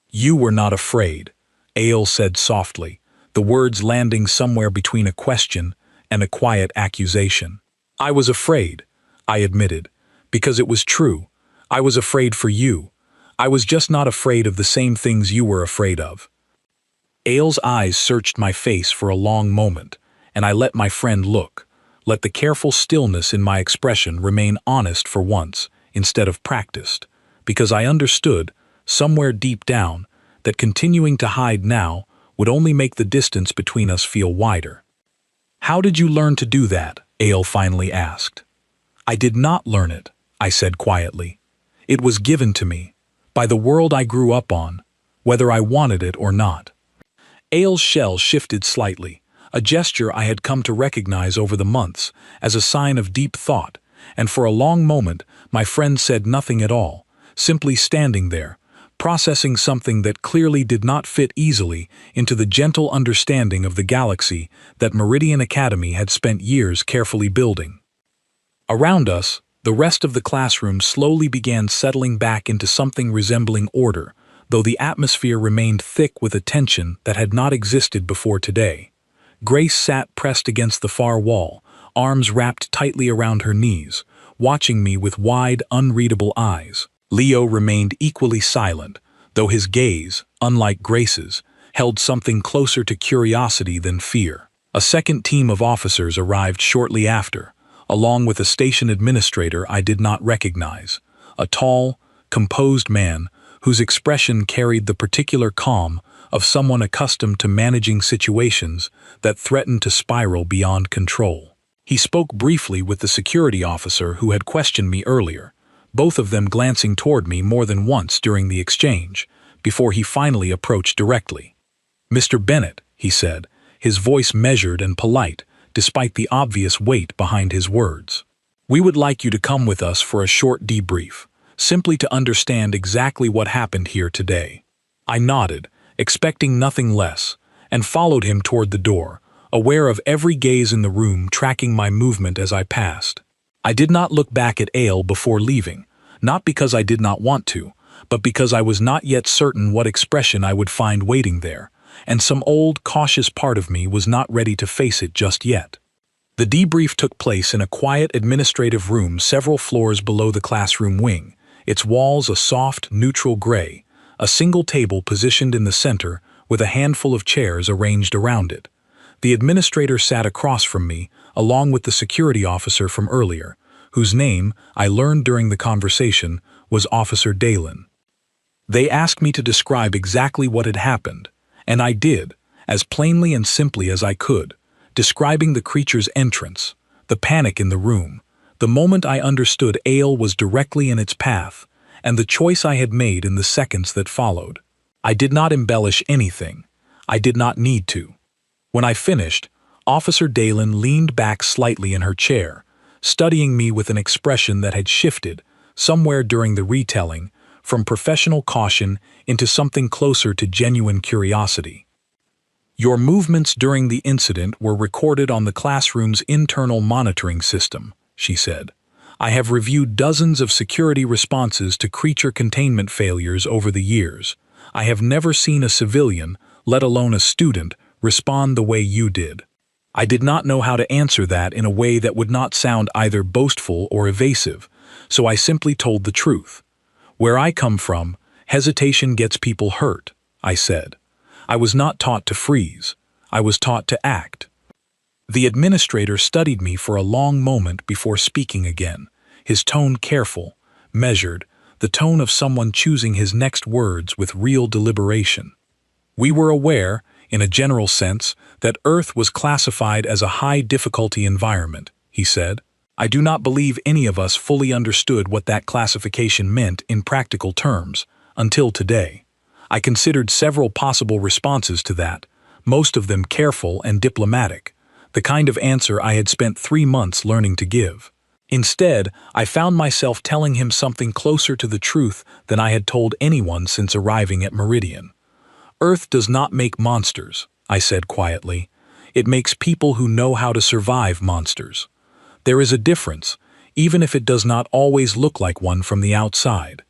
[SPEAKER 1] "You were not afraid," Ale said softly, the words landing somewhere between a question and a quiet accusation. "I was afraid," I admitted, "because it was true. I was afraid for you. I was just not afraid of the same things you were afraid of." Ale's eyes searched my face for a long moment, and I let my friend look, let the careful stillness in my expression remain honest for once, instead of practiced, because I understood, somewhere deep down, that continuing to hide now would only make the distance between us feel wider. "How did you learn to do that?" Ale finally asked. "I did not learn it," I said quietly. "It was given to me, by the world I grew up on, whether I wanted it or not." Ale's shell shifted slightly, a gesture I had come to recognize over the months as a sign of deep thought, and for a long moment my friend said nothing at all, simply standing there, processing something that clearly did not fit easily into the gentle understanding of the galaxy that Meridian Academy had spent years carefully building. Around us, the rest of the classroom slowly began settling back into something resembling order, though the atmosphere remained thick with a tension that had not existed before today. Grace sat pressed against the far wall, arms wrapped tightly around her knees, watching me with wide, unreadable eyes. Leo remained equally silent, though his gaze, unlike Grace's, held something closer to curiosity than fear. A second team of officers arrived shortly after, along with a station administrator I did not recognize, a tall, composed man whose expression carried the particular calm of someone accustomed to managing situations that threatened to spiral beyond control. He spoke briefly with the security officer who had questioned me earlier, both of them glancing toward me more than once during the exchange, before he finally approached directly. "Mr. Bennett," he said, his voice measured and polite, despite the obvious weight behind his words. "We would like you to come with us for a short debrief, simply to understand exactly what happened here today." I nodded, expecting nothing less, and followed him toward the door, aware of every gaze in the room tracking my movement as I passed. I did not look back at Ale before leaving, not because I did not want to, but because I was not yet certain what expression I would find waiting there, and some old, cautious part of me was not ready to face it just yet. The debrief took place in a quiet administrative room several floors below the classroom wing, its walls a soft, neutral gray, a single table positioned in the center with a handful of chairs arranged around it. The administrator sat across from me, along with the security officer from earlier, whose name, I learned during the conversation, was Officer Dalen. They asked me to describe exactly what had happened, and I did, as plainly and simply as I could, describing the creature's entrance, the panic in the room, the moment I understood Ale was directly in its path, and the choice I had made in the seconds that followed. I did not embellish anything. I did not need to. When I finished, Officer Dalen leaned back slightly in her chair, studying me with an expression that had shifted, somewhere during the retelling, from professional caution into something closer to genuine curiosity. Your movements during the incident were recorded on the classroom's internal monitoring system, she said. I have reviewed dozens of security responses to creature containment failures over the years. I have never seen a civilian, let alone a student, respond the way you did. I did not know how to answer that in a way that would not sound either boastful or evasive, so I simply told the truth. Where I come from, hesitation gets people hurt, I said. I was not taught to freeze. I was taught to act. The administrator studied me for a long moment before speaking again, his tone careful, measured, the tone of someone choosing his next words with real deliberation. We were aware, in a general sense, that Earth was classified as a high-difficulty environment, he said. I do not believe any of us fully understood what that classification meant in practical terms, until today. I considered several possible responses to that, most of them careful and diplomatic, the kind of answer I had spent 3 months learning to give. Instead, I found myself telling him something closer to the truth than I had told anyone since arriving at Meridian. Earth does not make monsters, I said quietly. It makes people who know how to survive monsters. There is a difference, even if it does not always look like one from the outside.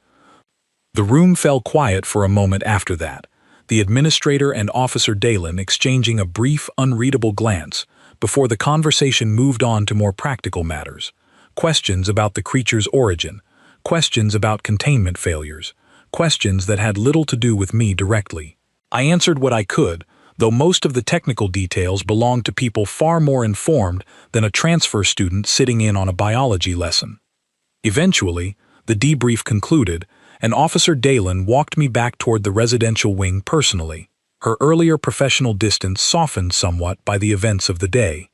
[SPEAKER 1] The room fell quiet for a moment after that, the administrator and Officer Dalen exchanging a brief, unreadable glance before the conversation moved on to more practical matters. Questions about the creature's origin, questions about containment failures, questions that had little to do with me directly. I answered what I could, though most of the technical details belonged to people far more informed than a transfer student sitting in on a biology lesson. Eventually, the debrief concluded, and Officer Dalen walked me back toward the residential wing personally, her earlier professional distance softened somewhat by the events of the day.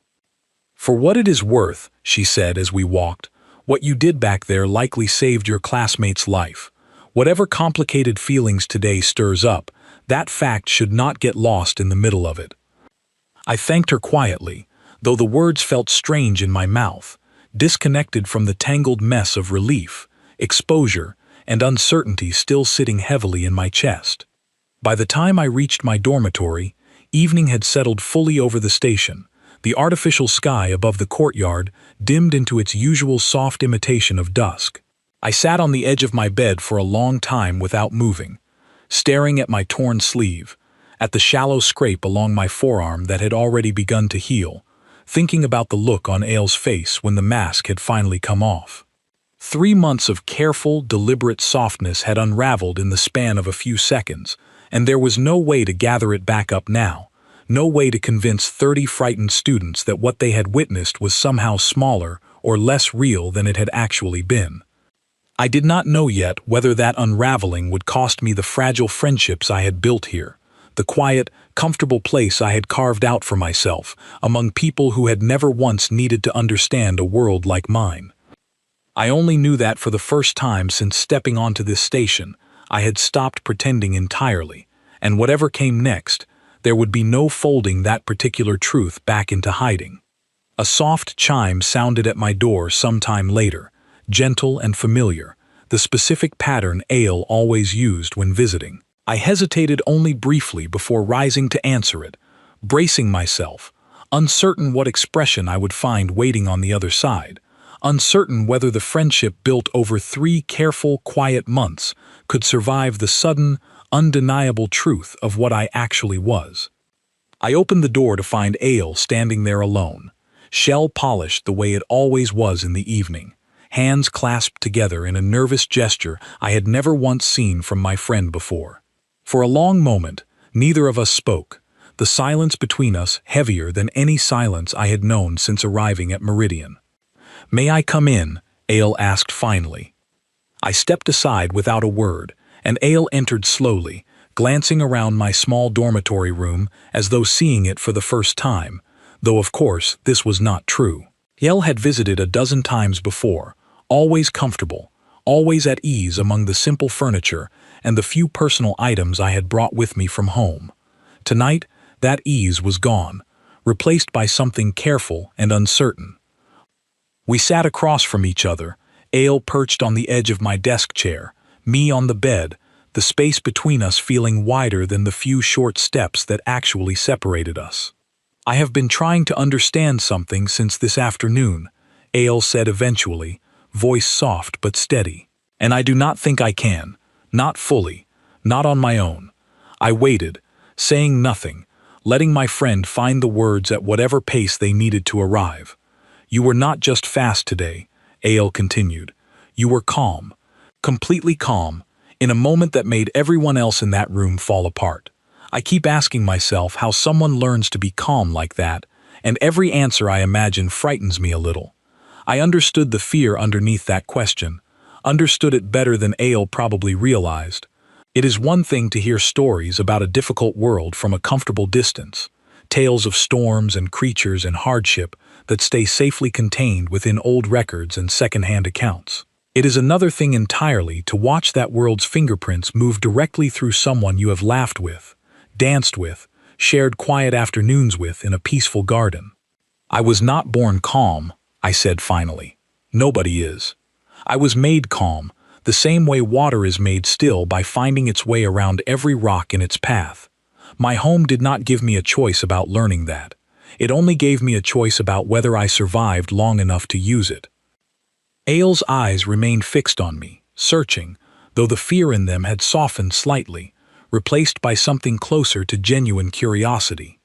[SPEAKER 1] For what it is worth, she said as we walked, what you did back there likely saved your classmate's life. Whatever complicated feelings today stirs up, that fact should not get lost in the middle of it. I thanked her quietly, though the words felt strange in my mouth, disconnected from the tangled mess of relief, exposure, and uncertainty still sitting heavily in my chest. By the time I reached my dormitory, evening had settled fully over the station. The artificial sky above the courtyard dimmed into its usual soft imitation of dusk. I sat on the edge of my bed for a long time without moving, staring at my torn sleeve, at the shallow scrape along my forearm that had already begun to heal, thinking about the look on Ale's face when the mask had finally come off. 3 months of careful, deliberate softness had unraveled in the span of a few seconds, and there was no way to gather it back up now, no way to convince 30 frightened students that what they had witnessed was somehow smaller or less real than it had actually been. I did not know yet whether that unraveling would cost me the fragile friendships I had built here, the quiet, comfortable place I had carved out for myself among people who had never once needed to understand a world like mine. I only knew that for the first time since stepping onto this station, I had stopped pretending entirely, and whatever came next, there would be no folding that particular truth back into hiding. A soft chime sounded at my door sometime later, gentle and familiar, the specific pattern Ale always used when visiting. I hesitated only briefly before rising to answer it, bracing myself, uncertain what expression I would find waiting on the other side, uncertain whether the friendship built over 3 careful, quiet months could survive the sudden, undeniable truth of what I actually was. I opened the door to find Ale standing there alone, shell-polished the way it always was in the evening, hands clasped together in a nervous gesture I had never once seen from my friend before. For a long moment, neither of us spoke, the silence between us heavier than any silence I had known since arriving at Meridian. "May I come in?" Ale asked finally. I stepped aside without a word, and Ale entered slowly, glancing around my small dormitory room as though seeing it for the first time, though of course this was not true. Yael had visited a dozen times before, always comfortable, always at ease among the simple furniture and the few personal items I had brought with me from home. Tonight, that ease was gone, replaced by something careful and uncertain. We sat across from each other, Yael perched on the edge of my desk chair, me on the bed, the space between us feeling wider than the few short steps that actually separated us. "I have been trying to understand something since this afternoon," Yael said eventually, voice soft but steady. "And I do not think I can. Not fully. Not on my own." I waited, saying nothing, letting my friend find the words at whatever pace they needed to arrive. "You were not just fast today," Yael continued. "You were calm. Completely calm, in a moment that made everyone else in that room fall apart. I keep asking myself how someone learns to be calm like that, and every answer I imagine frightens me a little." I understood the fear underneath that question, understood it better than Yael probably realized. It is one thing to hear stories about a difficult world from a comfortable distance, tales of storms and creatures and hardship that stay safely contained within old records and second-hand accounts. It is another thing entirely to watch that world's fingerprints move directly through someone you have laughed with, danced with, shared quiet afternoons with in a peaceful garden. "I was not born calm," I said finally. "Nobody is. I was made calm, the same way water is made still by finding its way around every rock in its path. My home did not give me a choice about learning that. It only gave me a choice about whether I survived long enough to use it." Yael's eyes remained fixed on me, searching, though the fear in them had softened slightly, replaced by something closer to genuine curiosity.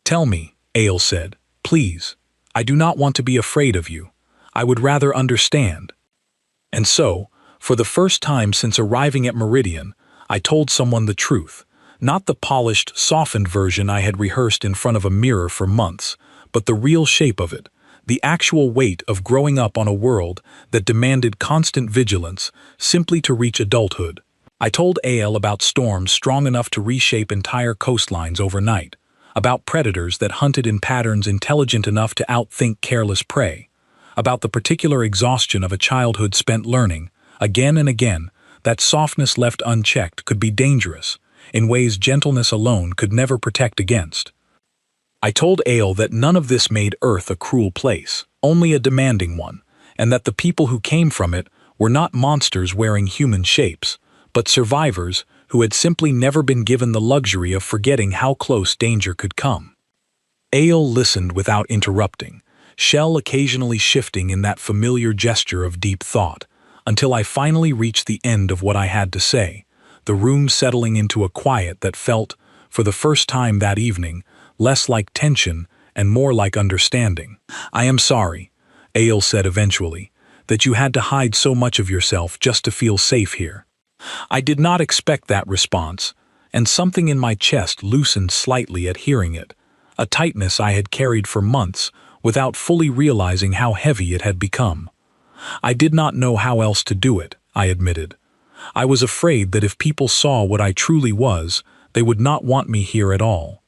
[SPEAKER 1] "Tell me," Yael said, "please. I do not want to be afraid of you. I would rather understand." And so, for the first time since arriving at Meridian, I told someone the truth, not the polished, softened version I had rehearsed in front of a mirror for months, but the real shape of it, the actual weight of growing up on a world that demanded constant vigilance simply to reach adulthood. I told Yael about storms strong enough to reshape entire coastlines overnight, about predators that hunted in patterns intelligent enough to outthink careless prey, about the particular exhaustion of a childhood spent learning, again and again, that softness left unchecked could be dangerous, in ways gentleness alone could never protect against. I told Yael that none of this made Earth a cruel place, only a demanding one, and that the people who came from it were not monsters wearing human shapes, but survivors who had simply never been given the luxury of forgetting how close danger could come. Yael listened without interrupting, shell occasionally shifting in that familiar gesture of deep thought, until I finally reached the end of what I had to say, the room settling into a quiet that felt, for the first time that evening, less like tension and more like understanding. "I am sorry," Yael said eventually, "that you had to hide so much of yourself just to feel safe here." I did not expect that response, and something in my chest loosened slightly at hearing it, a tightness I had carried for months without fully realizing how heavy it had become. I did not know how else to do it, I admitted. I was afraid that if people saw what I truly was, they would not want me here at all.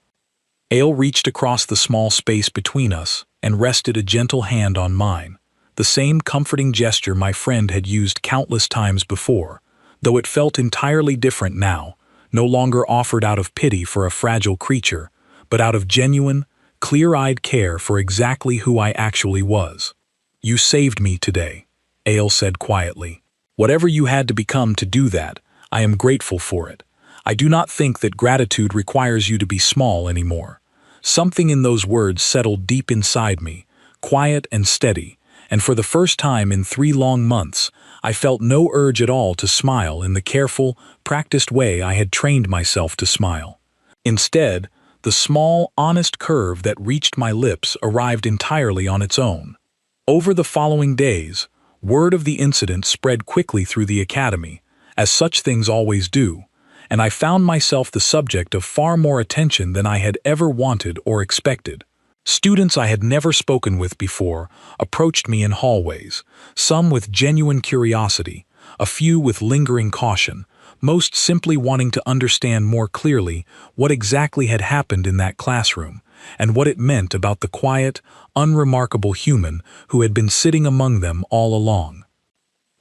[SPEAKER 1] Yael reached across the small space between us and rested a gentle hand on mine, the same comforting gesture my friend had used countless times before, though it felt entirely different now, no longer offered out of pity for a fragile creature, but out of genuine, clear-eyed care for exactly who I actually was. "You saved me today," Yael said quietly. "Whatever you had to become to do that, I am grateful for it. I do not think that gratitude requires you to be small anymore." Something in those words settled deep inside me, quiet and steady, and for the first time in 3 long months, I felt no urge at all to smile in the careful, practiced way I had trained myself to smile. Instead, the small, honest curve that reached my lips arrived entirely on its own. Over the following days, word of the incident spread quickly through the academy, as such things always do, and I found myself the subject of far more attention than I had ever wanted or expected. Students I had never spoken with before approached me in hallways, some with genuine curiosity, a few with lingering caution, most simply wanting to understand more clearly what exactly had happened in that classroom and what it meant about the quiet, unremarkable human who had been sitting among them all along.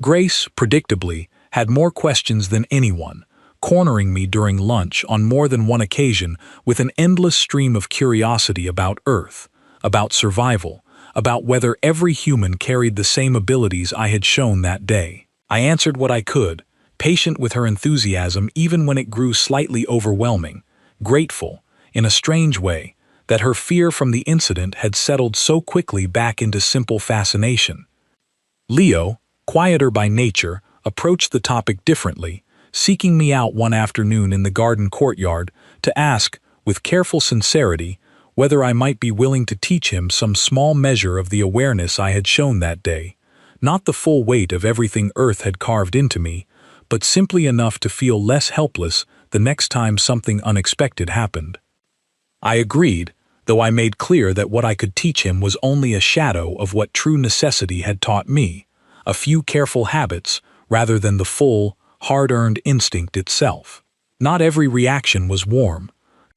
[SPEAKER 1] Grace, predictably, had more questions than anyone, cornering me during lunch on more than one occasion with an endless stream of curiosity about Earth, about survival, about whether every human carried the same abilities I had shown that day. I answered what I could, patient with her enthusiasm even when it grew slightly overwhelming, grateful, in a strange way, that her fear from the incident had settled so quickly back into simple fascination. Leo, quieter by nature, approached the topic differently, seeking me out one afternoon in the garden courtyard to ask, with careful sincerity, whether I might be willing to teach him some small measure of the awareness I had shown that day, not the full weight of everything Earth had carved into me, but simply enough to feel less helpless the next time something unexpected happened. I agreed, though I made clear that what I could teach him was only a shadow of what true necessity had taught me, a few careful habits rather than the full, hard-earned instinct itself. Not every reaction was warm.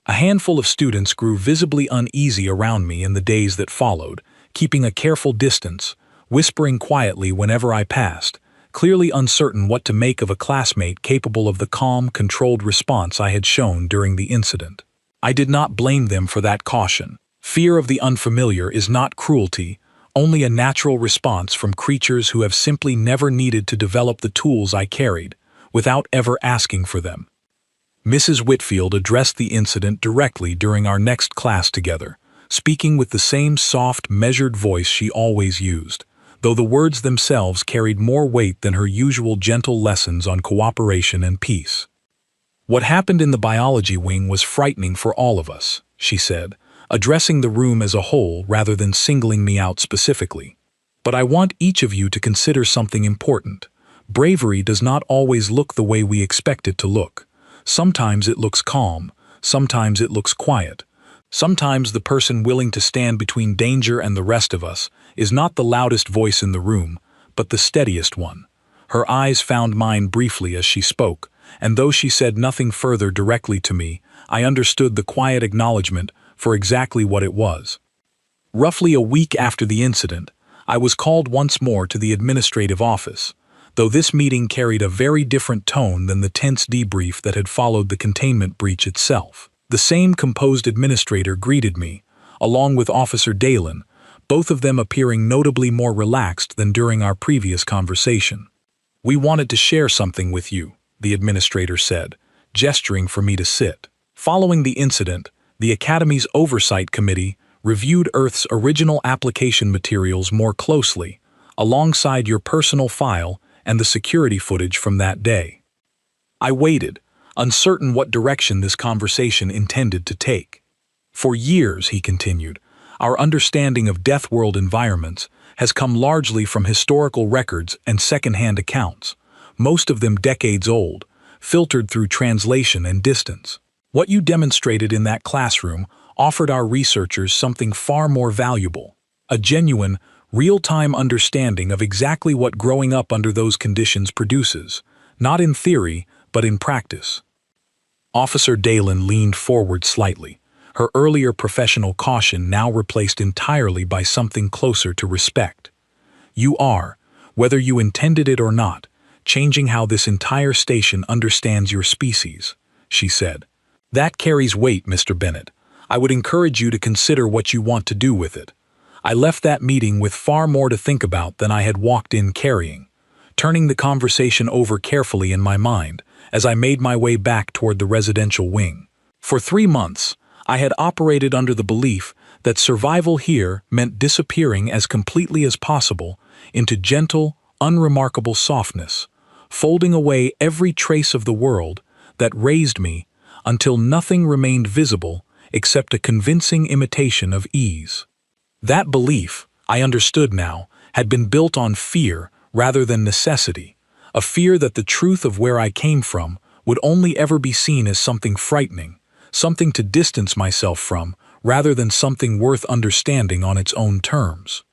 [SPEAKER 1] A handful of students grew visibly uneasy around me in the days that followed, keeping a careful distance, whispering quietly whenever I passed, clearly uncertain what to make of a classmate capable of the calm, controlled response I had shown during the incident. I did not blame them for that caution. Fear of the unfamiliar is not cruelty, only a natural response from creatures who have simply never needed to develop the tools I carried, without ever asking for them. Mrs. Whitfield addressed the incident directly during our next class together, speaking with the same soft, measured voice she always used, though the words themselves carried more weight than her usual gentle lessons on cooperation and peace. "What happened in the biology wing was frightening for all of us," she said, addressing the room as a whole rather than singling me out specifically. "But I want each of you to consider something important. Bravery does not always look the way we expect it to look. Sometimes it looks calm, sometimes it looks quiet. Sometimes the person willing to stand between danger and the rest of us is not the loudest voice in the room, but the steadiest one." Her eyes found mine briefly as she spoke, and though she said nothing further directly to me, I understood the quiet acknowledgement for exactly what it was. Roughly a week after the incident, I was called once more to the administrative office, though this meeting carried a very different tone than the tense debrief that had followed the containment breach itself. The same composed administrator greeted me, along with Officer Dalen, both of them appearing notably more relaxed than during our previous conversation. "We wanted to share something with you," the administrator said, gesturing for me to sit. "Following the incident, the Academy's Oversight Committee reviewed Earth's original application materials more closely, alongside your personal file and the security footage from that day." I waited, uncertain what direction this conversation intended to take. "For years," he continued, "our understanding of Deathworld environments has come largely from historical records and second-hand accounts, most of them decades old, filtered through translation and distance. What you demonstrated in that classroom offered our researchers something far more valuable, a genuine, real-time understanding of exactly what growing up under those conditions produces, not in theory, but in practice." Officer Dalen leaned forward slightly, her earlier professional caution now replaced entirely by something closer to respect. "You are, whether you intended it or not, changing how this entire station understands your species," she said. "That carries weight, Mr. Bennett. I would encourage you to consider what you want to do with it." I left that meeting with far more to think about than I had walked in carrying, turning the conversation over carefully in my mind as I made my way back toward the residential wing. For 3 months, I had operated under the belief that survival here meant disappearing as completely as possible into gentle, unremarkable softness, folding away every trace of the world that raised me until nothing remained visible except a convincing imitation of ease. That belief, I understood now, had been built on fear rather than necessity, a fear that the truth of where I came from would only ever be seen as something frightening, something to distance myself from rather than something worth understanding on its own terms.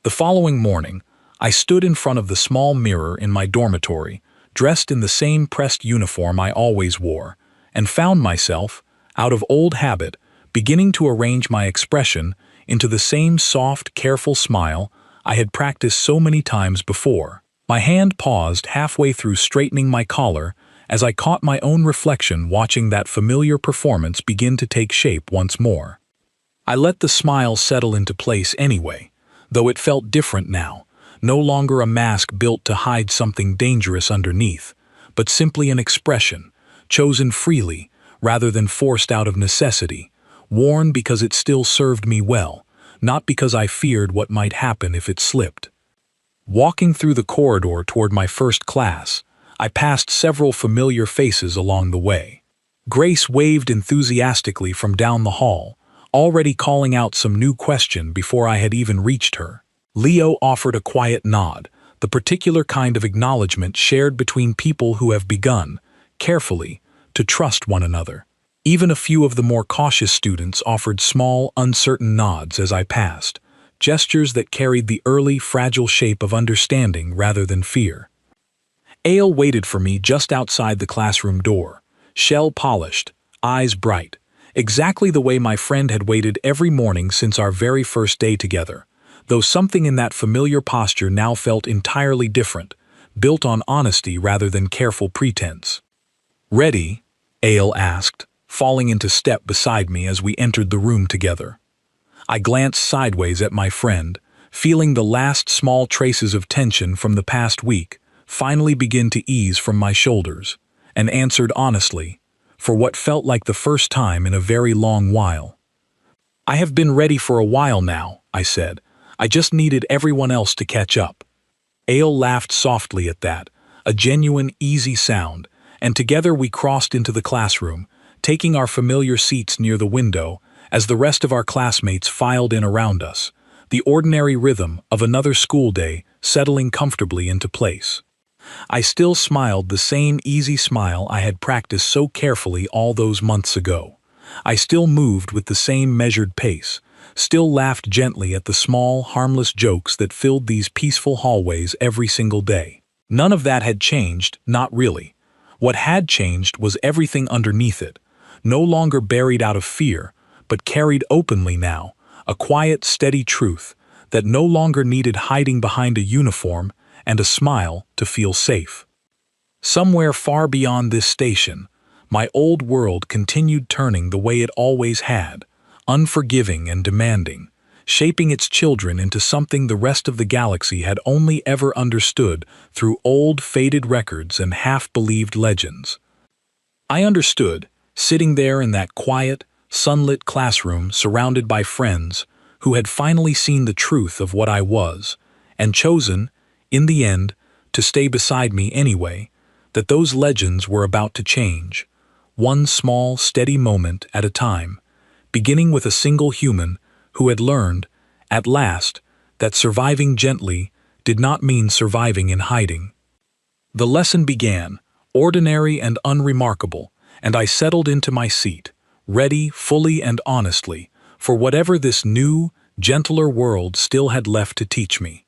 [SPEAKER 1] The following morning, I stood in front of the small mirror in my dormitory, dressed in the same pressed uniform I always wore, and found myself, out of old habit, beginning to arrange my expression into the same soft, careful smile I had practiced so many times before. My hand paused halfway through straightening my collar as I caught my own reflection watching that familiar performance begin to take shape once more. I let the smile settle into place anyway, though it felt different now, no longer a mask built to hide something dangerous underneath, but simply an expression, chosen freely rather than forced out of necessity, worn because it still served me well, not because I feared what might happen if it slipped. Walking through the corridor toward my first class, I passed several familiar faces along the way. Grace waved enthusiastically from down the hall, already calling out some new question before I had even reached her. Leo offered a quiet nod, the particular kind of acknowledgement shared between people who have begun, carefully, to trust one another. Even a few of the more cautious students offered small, uncertain nods as I passed, gestures that carried the early, fragile shape of understanding rather than fear. Ale waited for me just outside the classroom door, shell-polished, eyes bright, exactly the way my friend had waited every morning since our very first day together, though something in that familiar posture now felt entirely different, built on honesty rather than careful pretense. "Ready?" Ale asked, falling into step beside me as we entered the room together. I glanced sideways at my friend, feeling the last small traces of tension from the past week finally begin to ease from my shoulders, and answered honestly, for what felt like the first time in a very long while. "I have been ready for a while now," I said. "I just needed everyone else to catch up." Ale laughed softly at that, a genuine, easy sound, and together we crossed into the classroom, taking our familiar seats near the window as the rest of our classmates filed in around us, the ordinary rhythm of another school day settling comfortably into place. I still smiled the same easy smile I had practiced so carefully all those months ago. I still moved with the same measured pace, still laughed gently at the small, harmless jokes that filled these peaceful hallways every single day. None of that had changed, not really. What had changed was everything underneath it, no longer buried out of fear, but carried openly now, a quiet, steady truth that no longer needed hiding behind a uniform and a smile to feel safe. Somewhere far beyond this station, my old world continued turning the way it always had, unforgiving and demanding, shaping its children into something the rest of the galaxy had only ever understood through old, faded records and half-believed legends. I understood, sitting there in that quiet, sunlit classroom surrounded by friends who had finally seen the truth of what I was, and chosen, in the end, to stay beside me anyway, that those legends were about to change, one small, steady moment at a time, beginning with a single human who had learned, at last, that surviving gently did not mean surviving in hiding. The lesson began, ordinary and unremarkable, and I settled into my seat, ready, fully and honestly, for whatever this new, gentler world still had left to teach me.